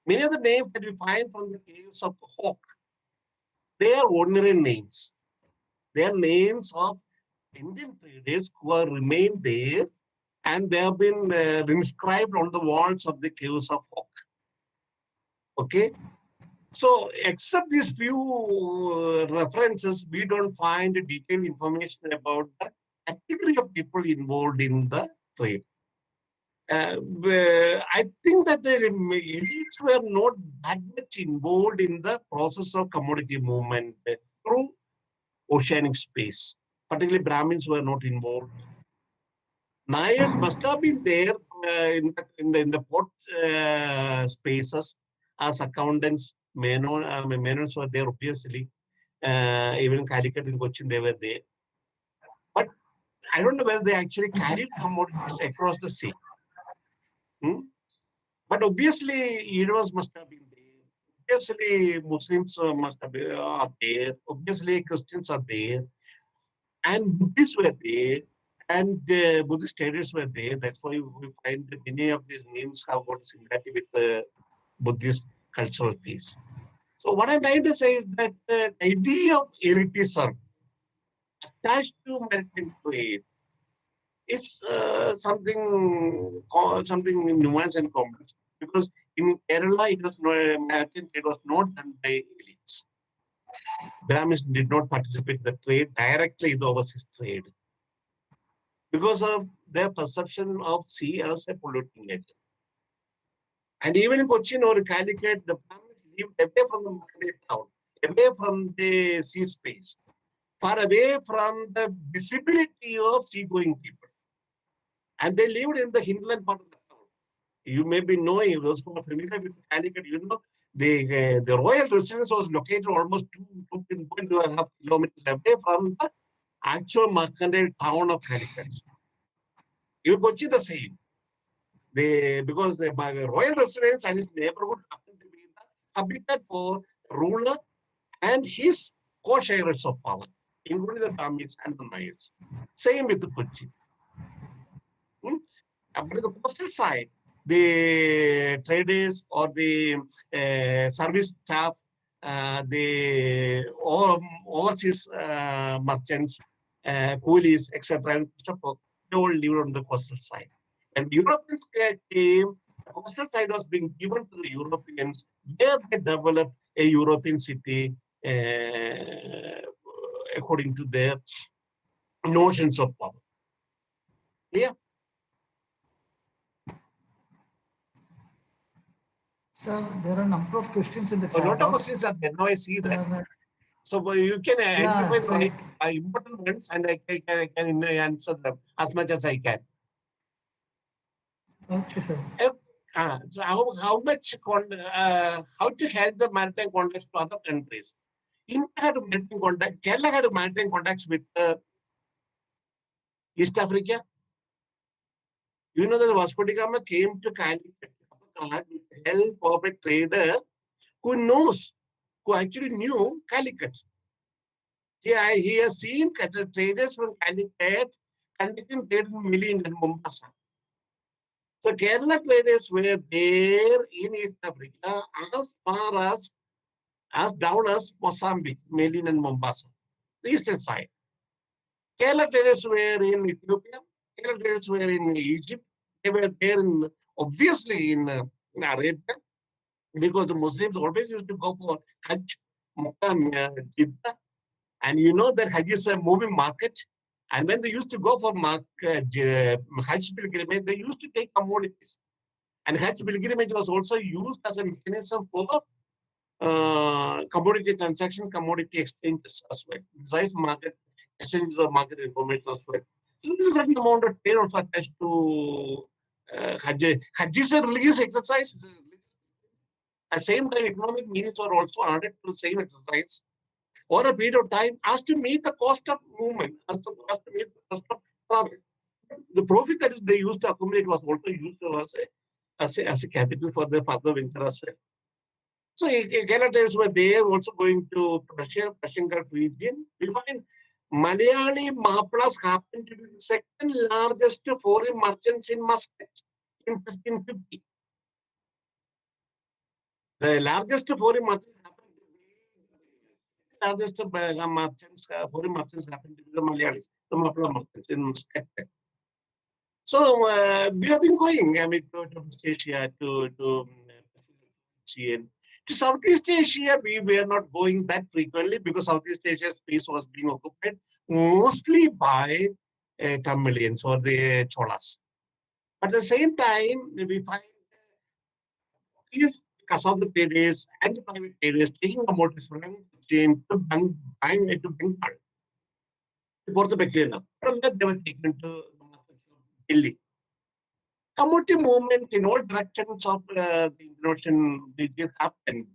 Many of the names that we find from the caves of Hawk, they are ordinary names. They are names of Indian traders who have remained there, and they have been inscribed on the walls of the caves of Hawk. Okay. So, except these few references, we don't find detailed information about the category of people involved in the trade. I think that the elites were not that much involved in the process of commodity movement through oceanic space. Particularly, Brahmins were not involved. Nayars must have been there in the port spaces as accountants. Menons were there, obviously. Even Calicut in Cochin, they were there. But I don't know whether they actually carried commodities across the sea. But obviously, Europeans must have been there. Obviously, Muslims must have been are there. Obviously, Christians are there. And Buddhists were there. And Buddhist traders were there. That's why we find that many of these names have got similarity with the Buddhist cultural phase. So what I'm trying to say is that the idea of elitism attached to maritime trade is something nuanced and complex, because in Kerala maritime trade was not done by elites. Brahmins did not participate in the trade directly in the overseas trade because of their perception of sea as a polluting agent. And even in Cochin or Calicut, the Brahmins lived away from the market town, away from the sea space, far away from the visibility of seagoing people. And they lived in the hinterland part of the town. You may be knowing, those who are familiar with Calicut, the royal residence was located almost 2.5 kilometers away from the actual mercantile town of Calicut. You Kochi the same. Because the royal residence and his neighborhood happened to be the habitat for ruler and his co-sharers of power, including the Brahmins and the Nayars. Same with the Kochi. But the coastal side, the traders or the service staff, the overseas merchants, coolies, etc., they all lived on the coastal side. And Europeans came, the coastal side was being given to the Europeans, where they developed a European city according to their notions of power. Yeah. Sir, there are a number of questions in the A chat lot of box. questions are there. Now I see that. There are- So you can identify so- the important ones, and I can answer them as much as I can. Okay, sir. So how to help the maritime contacts to other countries? India had maritime contact. Kerala had maritime contacts with East Africa. You know that Vasco da Gama came to Calicut with the help of a trader who actually knew Calicut. Yeah, he has seen traders from Calicut conducting trade in Millie and Mombasa. So Kerala traders were there in East Africa as far as down as Mozambique, Melin and Mombasa. eastern side. Kerala traders were in Ethiopia. Kerala traders were in Egypt. They were there in, obviously in Arabia, because the Muslims always used to go for Hajj, Makkah, Jeddah. And you know that Hajj is a moving market. And when they used to go for Hajj pilgrimage, they used to take commodities. And Hajj pilgrimage was also used as a mechanism for commodity transactions, commodity exchanges as well. Besides market exchanges of market information as well. So this is a certain amount of trade also attached to Hajj. Hajj is a religious exercise. At the same time, economic means are also added to the same exercise over a period of time as to meet the cost of movement, as to meet the cost of travel. The profit that is they used to accumulate was also used as a capital for their further venture as well. So Galatas were there also going to Persian Gulf region. We find Malayali Maplas happened to be the second largest foreign merchants in Muscat in 1550. The largest foreign merchants happened to be foreign merchants happened to be the Malayalis, the Mapla merchants in Muscat. So we have been going, I mean, to East Asia, to Southeast Asia, we were not going that frequently because Southeast Asia's space was being occupied mostly by Tamilians or the Cholas. But at the same time, we find these Kasab traders and private traders taking commodities from Chain to buying it to Bengal for the Bekela. From that, they were taken to the markets of Delhi. Commodity movement in all directions of the Indian region happened.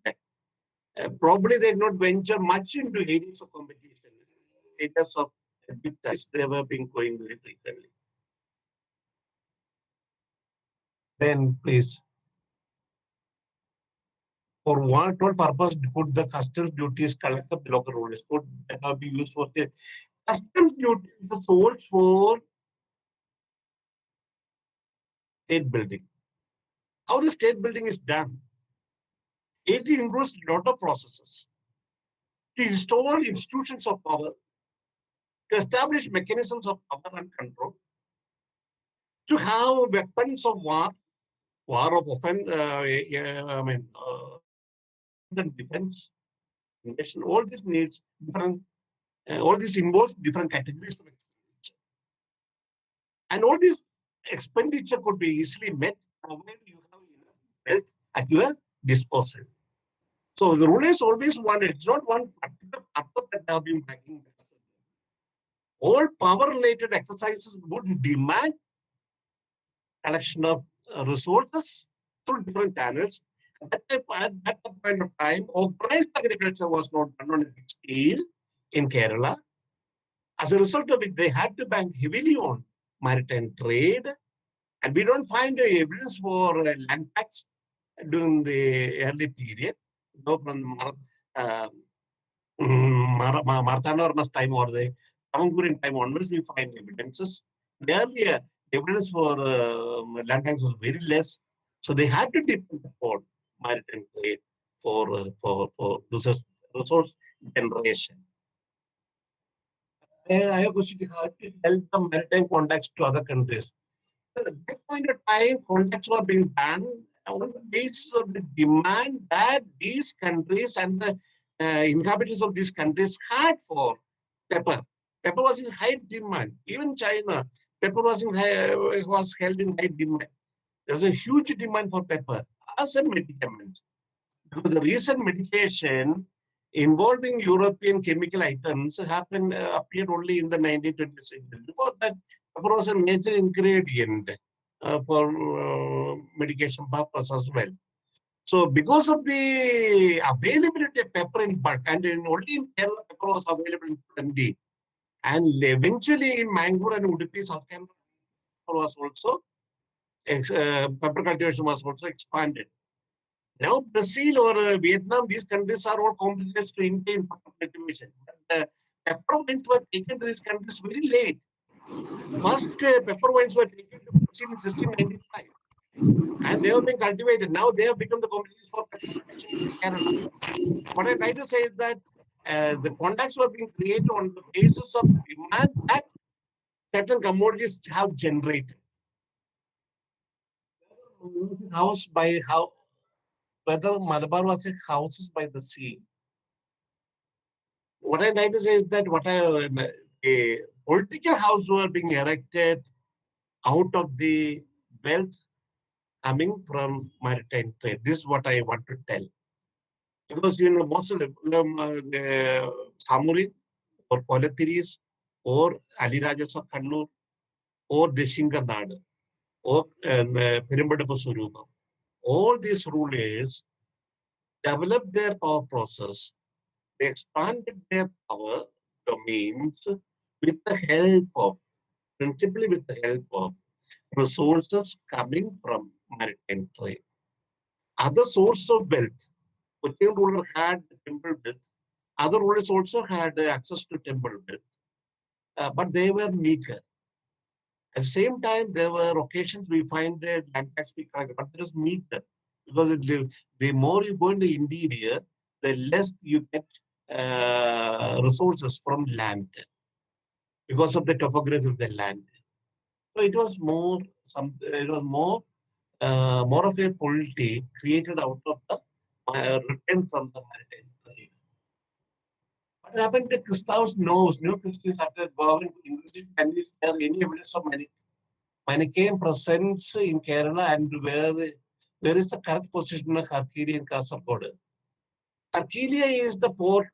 Probably they did not venture much into areas of competition. Areas of big ties, they were being going very frequently. Then please, for what purpose could the customs duties collect the local rules? Could that be used for the customs duty is the source for state building. How the state building is done? It involves a lot of processes to install institutions of power, to establish mechanisms of power and control, to have weapons of war of offense, defense, invasion. All this needs different, all this involves different categories of expenditure. And all this expenditure could be easily met provided you have enough wealth at your disposal. So the rulers always wanted, it's not one particular purpose that they have been backing. All power-related exercises would demand collection of resources through different channels. At that point of time, organized agriculture was not done on a big scale in Kerala. As a result of it, they had to bank heavily on maritime trade. And we don't find evidence for land tax during the early period, though from Marthavarma's time or the Tavangurin time onwards, we find evidences. The earlier evidence for land tax was very less, so they had to depend upon maritime trade for resource generation. I have a question: how to help the maritime contacts to other countries? At that point of time, contacts were being done on the basis of the demand that these countries and the inhabitants of these countries had for pepper. Pepper was in high demand. Even China, pepper was held in high demand. There was a huge demand for pepper as a medicament. Because the recent medication involving European chemical items appeared only in the 1920s. Before that, pepper was a major ingredient for medication purpose as well. So because of the availability of pepper in bulk, and only in Kerala, pepper was available in plenty, and eventually in Mangalore and Udupi, South Kerala was also, pepper cultivation was also expanded. Now, Brazil or Vietnam, these countries are all competitors to India in pepper cultivation. But pepper wines were taken to these countries very late. First, pepper wines were taken to Brazil in 1695. And they have been cultivated. Now they have become the competitors for pepper cultivation in Canada. What I try to say is that the contracts were being created on the basis of demand that certain commodities have generated. House by how, whether Malabar was a houses by the sea. What I like to say is that a political house were being erected out of the wealth coming from maritime trade. This is what I want to tell. Because most of the Samurin or Polity or Ali Rajas of Kannur or Deshinga Nadu or Perimbadapa Surupam, all these rulers developed their power process. They expanded their power domains with the help of, principally with the help of resources coming from maritime trade. Other source of wealth, Cochin ruler had temple wealth. Other rulers also had access to temple wealth, but they were meager. At the same time, there were occasions we find land tax being collected, but there is meager because the more you go in the interior, the less you get resources from land because of the topography of the land. So it was more more of a polity created out of the return from the maritime trade. What happened to Gustav's nose? New Christians started going to English. Can we share any evidence of Manicame presence in Kerala and where is the correct position of Harkili and Kasargod? Harkilia is the port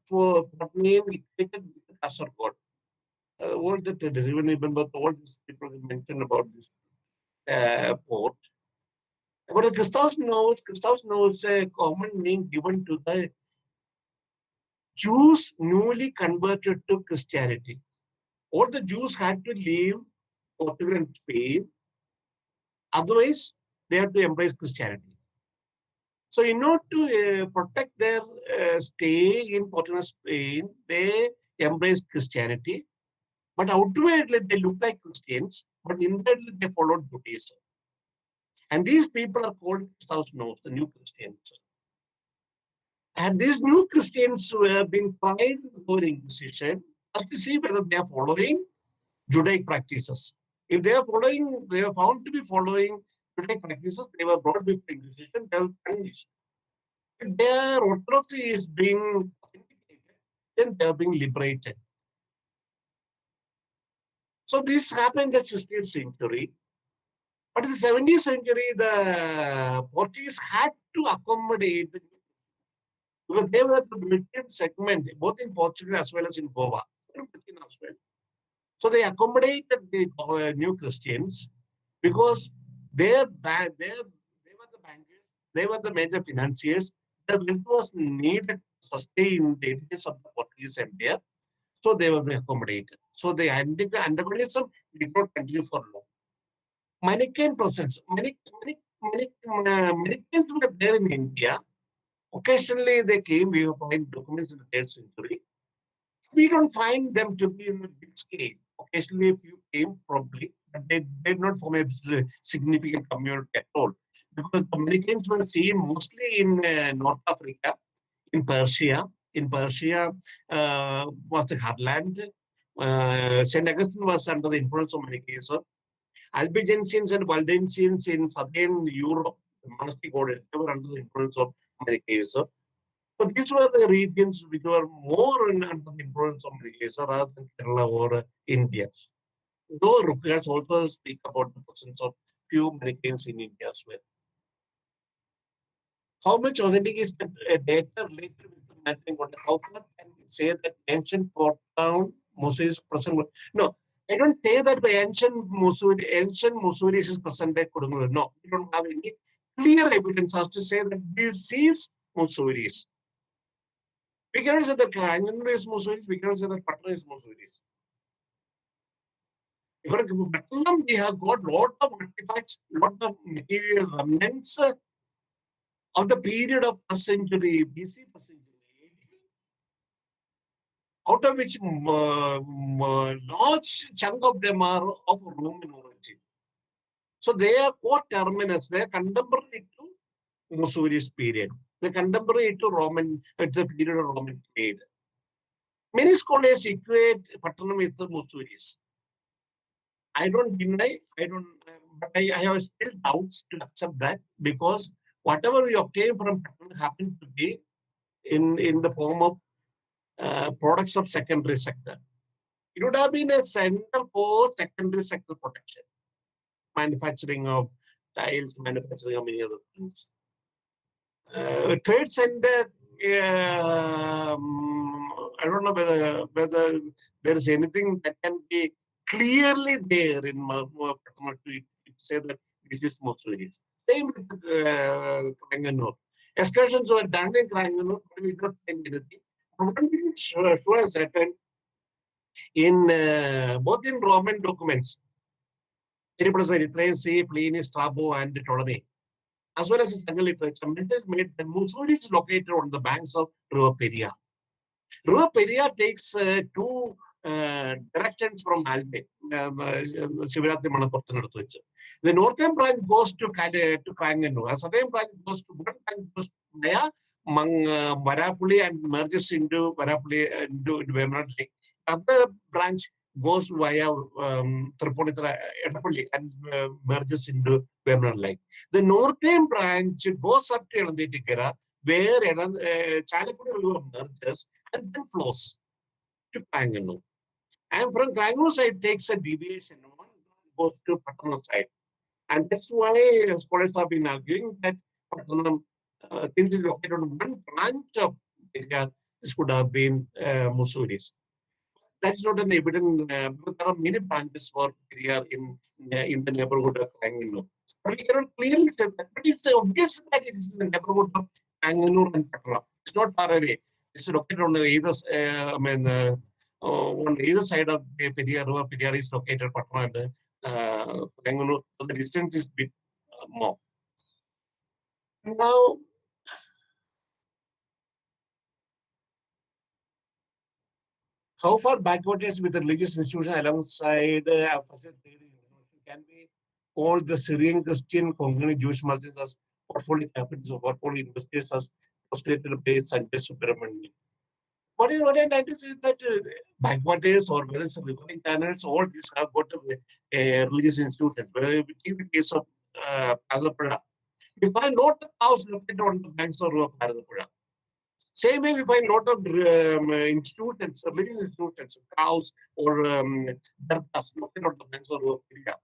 name equated with Kasargod. All the even but all these people mentioned about this port. But Gustav's knows a common name given to the Jews newly converted to Christianity. All the Jews had to leave Portugal and Spain. Otherwise, they had to embrace Christianity. So, in order to protect their stay in Portugal and Spain, they embraced Christianity. But outwardly, they look like Christians, but inwardly, they followed Buddhism. And these people are called South North, the new Christians. And these new Christians were being tried before Inquisition just to see whether they are following Judaic practices. If they are found to be following Judaic practices, they were brought before Inquisition, they were punished. If their orthodoxy is being vindicated, then they are being liberated. So this happened in the 16th century. But in the 17th century, the Portuguese had to accommodate because they were the militant segment, both in Portugal as well as in Goa, as well. So they accommodated the new Christians because they were the bankers, they were the major financiers. The wealth was needed to sustain the interests of the Portuguese Empire. So they were accommodated. So the antagonism did not continue for long. Manichaean presence. Manichaeans were there in India. Occasionally they came, we find documents in the 3rd century. We don't find them to be in a big scale. Occasionally a few came probably, but they did not form a significant community at all. Because the Manichaeans were seen mostly in North Africa, in Persia. In Persia was the heartland. St. Augustine was under the influence of Manichaeism. Albigensians and Waldensians in southern Europe, the monastic orders, they were under the influence of Manichaeism. So these were the regions which were more under the influence of Manichaeism rather than Kerala or India. Though records also speak about the presence of few Manichaeans in India as well. How much authentic is the data related with the mapping? How far can we say that ancient port town Mosul is present? No, I don't say that by ancient Mosul is present by Kodungalur. No, we don't have any clear evidence as to say that this is Mosulis. We cannot say that Kanganur is Mosulis, we cannot say that Patna is Mosulis. We have got lot of artifacts, lot of material remnants of the period of first century, BC, first century, out of which large chunk of them are of Roman origin. So they are co-terminus, they are contemporary to Musuli's period. They are contemporary to the period of Roman trade. Many scholars equate Pattanam with the Musuris. I don't deny, but I have still doubts to accept that, because whatever we obtain from Pattanam happened to be in the form of products of secondary sector. It would have been a center for secondary sector protection, manufacturing of tiles, manufacturing of many other things. Trade center, I don't know whether there is anything that can be clearly there in Pattanam to say that this is Musuris. Same with Kranganur. Excursions were done in Kranganur, but we don't find anything. One thing is sure certain in both in Roman documents, Peripulus Erythraeus, Pliny, Strabo, and Ptolemy, as well as in Sangal literature, mention is made that Mussoorie is located on the banks of River Peria. River Peria takes two directions from Malpe, Shivaratri Manapurthanaduthu. The northern branch goes to Kranganur. The southern branch goes to via Varapulli and merges into Varapulli into Vemanad Lake. Other branch goes via Tripunithura Edapulli and merges into Vemanad Lake. The northern branch goes up to Elandetikara, where Calicut River merges and then flows to Kranganur. And from Kranganur side takes a deviation, one goes to Pattanam side. And that's why scholars have been arguing that Pattanam, since it is located on one branch of area, this could have been Mussooris. That's not an evidence, because there are many branches for area in the neighborhood of Kranganur. But we cannot clearly say that. But it's obvious that it is in the neighborhood of Kranganur and Pattanam. It's not far away. It's located on either, on either side of the Periyar River. Periyar is located Pattanam and Kranganur. So the distance is a bit more. Now, how far backward is with the religious institution alongside can be called the Syrian Christian Congolese Jewish merchants as portfolio capitals or portfolio investors as postulated by Sanjay Subramanian. What I notice is that backwaters or whether it's recording channels, all these have got religious institutions. Whether in the case of Malabar, if I note the house located on the banks of Malabar, same way we find a lot of institutions, religious institutions, cows or dargahs located on the banks of India.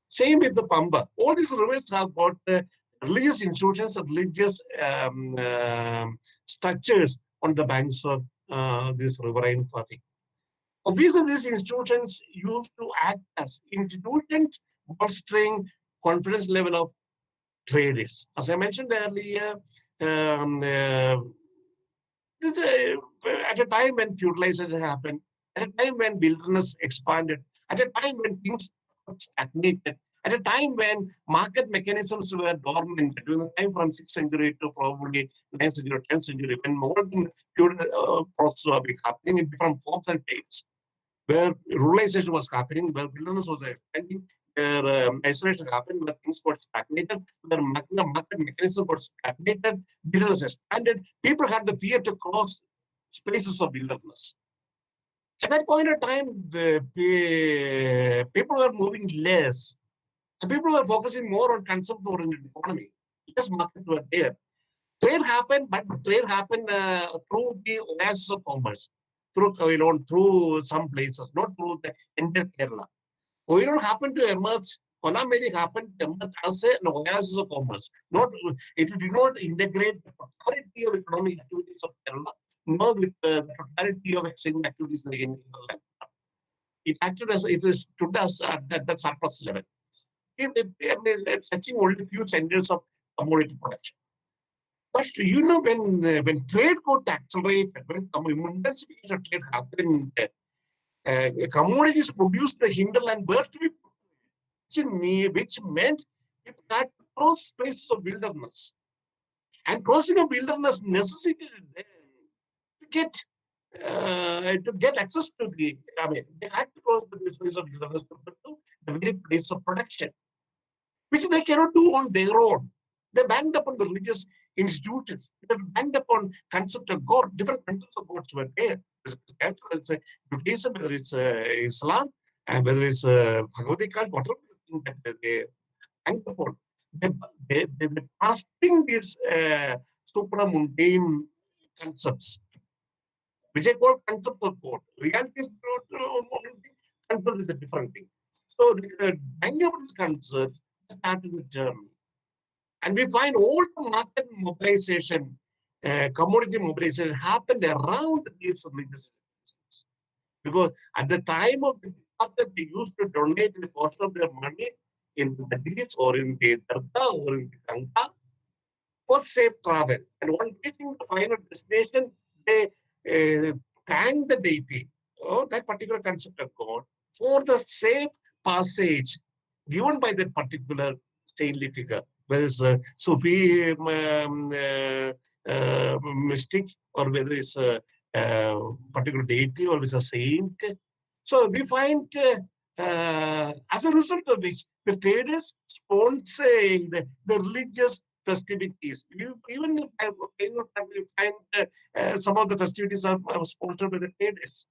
Same with the Pamba. All these rivers have got religious institutions and religious structures on the banks of this riverine traffic. Obviously, these institutions used to act as institutions bolstering confidence level of traders. As I mentioned earlier, at a time when feudalization happened, at a time when wilderness expanded, at a time when things stagnated, at a time when market mechanisms were dormant, during the time from 6th century to probably 9th century or 10th century, when modern feudal process was happening in different forms and shapes, where ruralization was happening, where wilderness was expanding, where isolation happened, where things got stagnated, where market mechanism got stagnated, wilderness expanded, people had the fear to cross spaces of wilderness. At that point of time, the people were moving less. The people were focusing more on consumption-oriented economy. Less markets were there. Trade happened, but trade happened through the oasis of commerce, through through some places, not through the entire Kerala. Koilon happened to emerge. Konameli happened to emerge as an oasis of commerce. It did not integrate the totality of economic activities of Kerala, nor with the totality of exchange activities in Kerala. It acted as it stood as at that surplus level. Touching only a few centers of commodity production. But when trade got accelerated, when intensification of trade happened, commodities produced the hinterland were to be, which meant people had to cross spaces of wilderness. And crossing a wilderness necessitated them to get access to they had to cross the space of wilderness to the very place of production, which they cannot do on their own. They banked upon the religious institutions. It depend upon concept of God. Different concepts of gods were there. Whether it's Judaism, whether it's Islam, and whether it's Bhagavad Gita, whatever that they bank upon. They grasping these supramundane concepts, which I call concept of God. Reality is not one thing, concept is a different thing. So banking upon this concept started the journey. And we find all the market mobilization, commodity mobilization happened around these religious institutions. Because at the time of the market, they used to donate a portion of their money in the Madis or in the Dargah or in the Ganga for safe travel. And on reaching the final destination, they thank the deity, or that particular concept of God, for the safe passage given by that particular saintly figure, whether it's a Sufi mystic or whether it's a particular deity or it's a saint. So we find, as a result of which, the traders sponsored the religious festivities. Even you find some of the festivities are sponsored by the traders.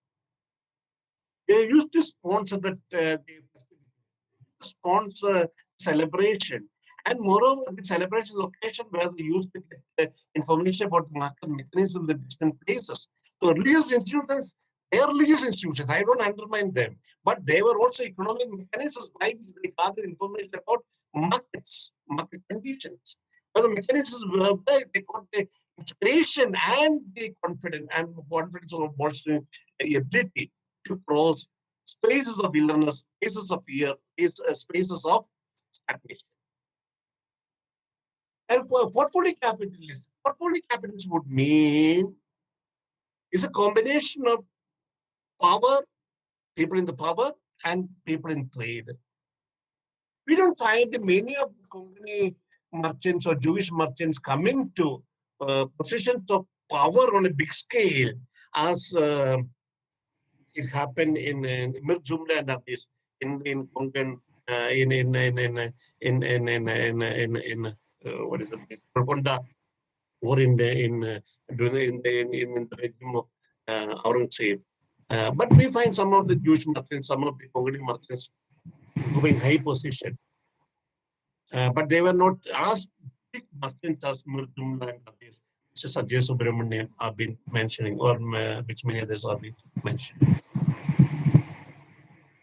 They used to sponsor the sponsor celebration. And moreover, the celebration location where they used to get information about market mechanisms in different places. So religious institutions, they are religious institutions. I don't undermine them, but they were also economic mechanisms by which they gathered information about markets, market conditions. Well, the mechanisms were there, they got the inspiration and the confidence of bolstering ability to cross spaces of wilderness, spaces of fear, spaces of stagnation. And for portfolio capitalists would mean is a combination of power, people in the power, and people in trade. We don't find many of the Konkani merchants or Jewish merchants coming to positions of power on a big scale as it happened in Mir Jumla and others in Konkan, what is the place? Golconda, or in the regime of Aurangzeb. But we find some of the Jewish merchants, some of the Konkani merchants moving high position. But they were not as big merchants as Mir Jumla and others, which is Ajay Subramanian have been mentioning, or which many others have been mentioning.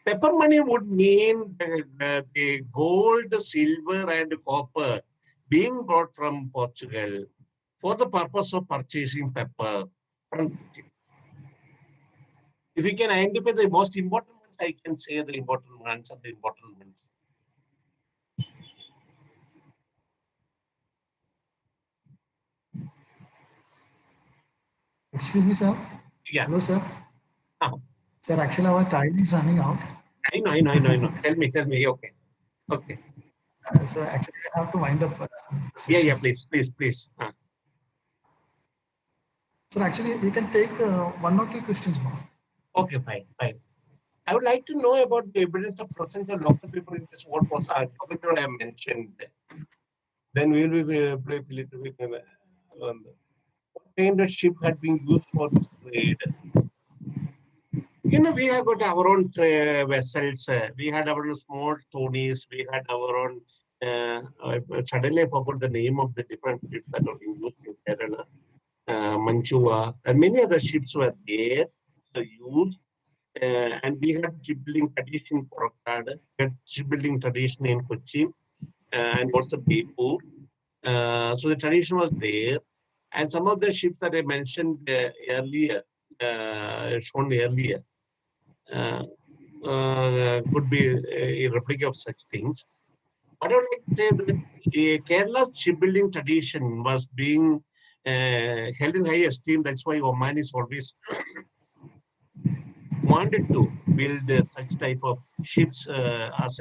Pepper money would mean the gold, silver, and copper being brought from Portugal for the purpose of purchasing pepper from Egypt. If we can identify the most important ones, I can say the important ones are the important ones. Excuse me, sir. Yeah. Hello, sir. Ah. Sir, actually, our time is running out. I know. Tell me. Okay. So actually, I have to wind up. Yeah, please. Sir, actually, we can take one or two questions more. Okay, fine. I would like to know about the evidence of presence of local people in this world process. I have mentioned. Then we will play a little bit on what kind of ship had been used for this trade. We have got our own vessels. We had our own small Tonys. We had our own. Suddenly, I forgot the name of the different ships that were being used in Kerala. Manchua, and many other ships were there, used. And we had shipbuilding tradition in Korakad, we had shipbuilding tradition in Kochi, and also Jaipur. So the tradition was there. And some of the ships that I mentioned earlier, shown earlier, could be a replica of such things. But I would like to say that Kerala's shipbuilding tradition was being held in high esteem. That's why Oman is always wanted to build such type of ships as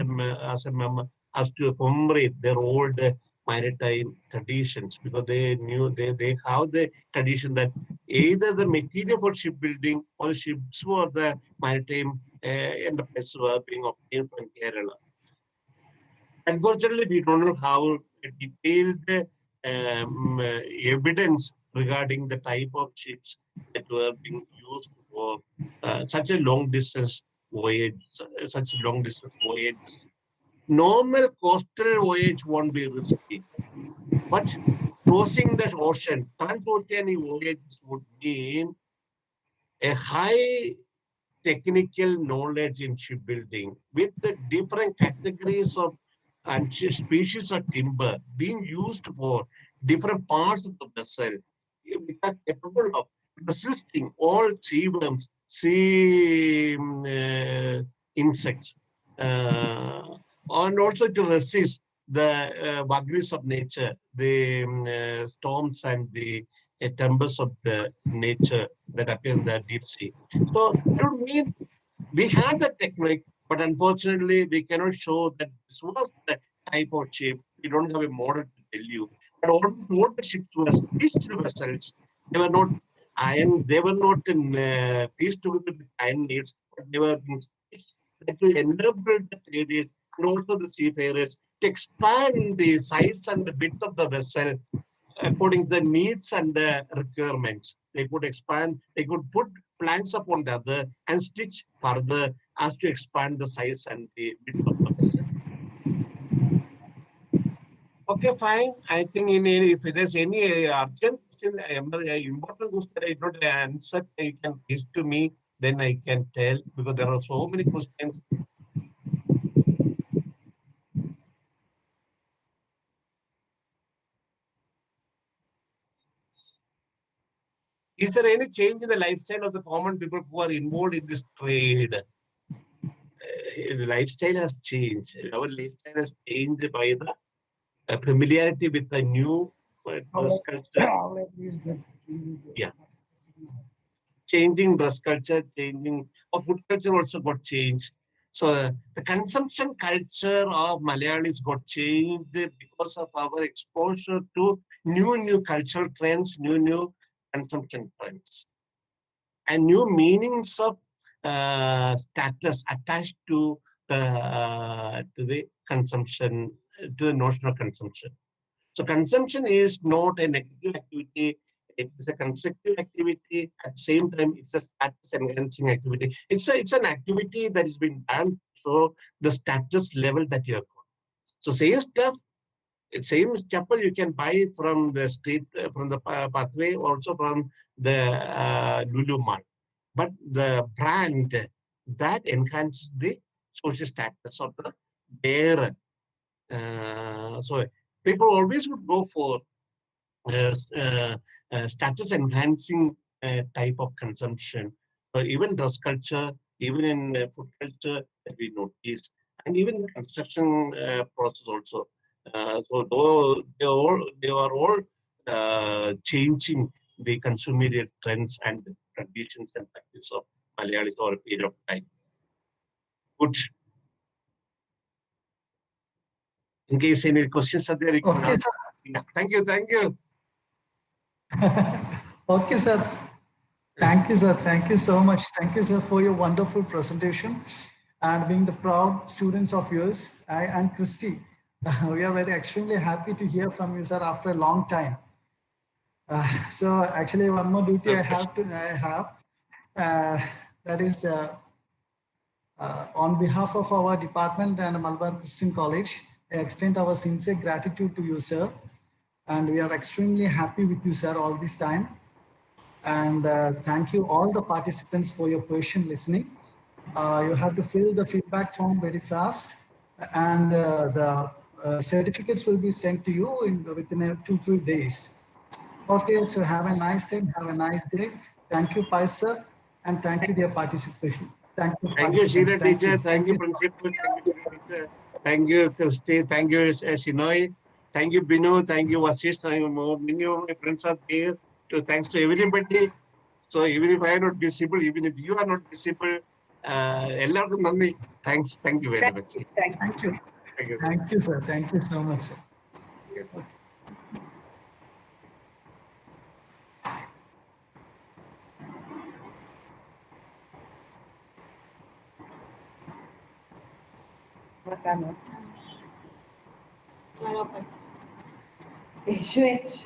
to commemorate their old maritime traditions, because they knew they have the tradition that either the material for shipbuilding or the ships for the maritime enterprise were being obtained from Kerala. Unfortunately, we don't know how detailed evidence regarding the type of ships that were being used for such a long distance voyage, such long distance voyages. Normal coastal voyage won't be risky, but crossing the ocean, transoceanic voyages would mean a high technical knowledge in shipbuilding with the different categories of and species of timber being used for different parts of the vessel. We are capable of resisting all sea worms, sea insects, and also to resist the vagaries of nature, the storms and the tempests of the nature that appear in the deep sea. So it would mean we have the technique, but unfortunately, we cannot show that this was the type of ship. We don't have a model to tell you. But all the ships were stitched vessels. They were not iron. They were not in pieced together with iron needles, but they were stitched that will enable the traders and also the seafarers to expand the size and the width of the vessel according to the needs and the requirements. They could expand, they could put planks upon the other and stitch further as to expand the size and the width of the vessel. Okay, fine. I think if there's any urgent question, important question I did not answer, you can raise to me, then I can tell because there are so many questions. Is there any change in the lifestyle of the common people who are involved in this trade? The lifestyle has changed. Our lifestyle has changed by the familiarity with the new dress culture. Yeah. Changing dress culture, changing or food culture also got changed. So the consumption culture of Malayalis got changed because of our exposure to new cultural trends, new consumption trends, and new meanings of status attached to the consumption, to the notion of consumption. So consumption is not a negative activity. It is a constructive activity. At the same time, it's a status enhancing activity. It's an activity that is being done so the status level that you have got. So same stuff, same chapel you can buy from the street, from the pathway, also from the Lulu Mart. But the brand that enhances the social status of the bearer. So people always would go for status enhancing type of consumption. Even dress culture, even in food culture that we notice, and even the construction process also. So though they are all changing the consumer trends and traditions and practice of Malayalis over a period of time. Good. In case any questions are there, you can Okay, ask. sir. Yeah. Thank you. Thank you. Okay, sir. Thank you, sir. Thank you so much. Thank you, sir, for your wonderful presentation and being the proud students of yours. I and Christy, we are very extremely happy to hear from you, sir, after a long time. So actually, one more duty I have. That is on behalf of our department and Malabar Christian College, I extend our sincere gratitude to you, sir. And we are extremely happy with you, sir, all this time. And thank you all the participants for your patient listening. You have to fill the feedback form very fast, and the certificates will be sent to you within 2-3 days. Okay, so have a nice day. Have a nice day. Thank you, Pai sir, and thank you, dear participation. Thank you, Thank you, participants. Sheila Thank teacher. you. Thank you, principal. Thank you, Sheila teacher. Thank you, Christy. Thank you, Shinoy. Thank you, Binu. Thank you, Wasish. Thank you, many of my friends are there. So thanks to everybody. So even if I am not visible, even if you are not visible, എല്ലാവർക്കും നന്ദി. Thanks. Thank you very much. Thank you. Thank you. Thank you, sir. Thank you so much, sir. Sir, HH.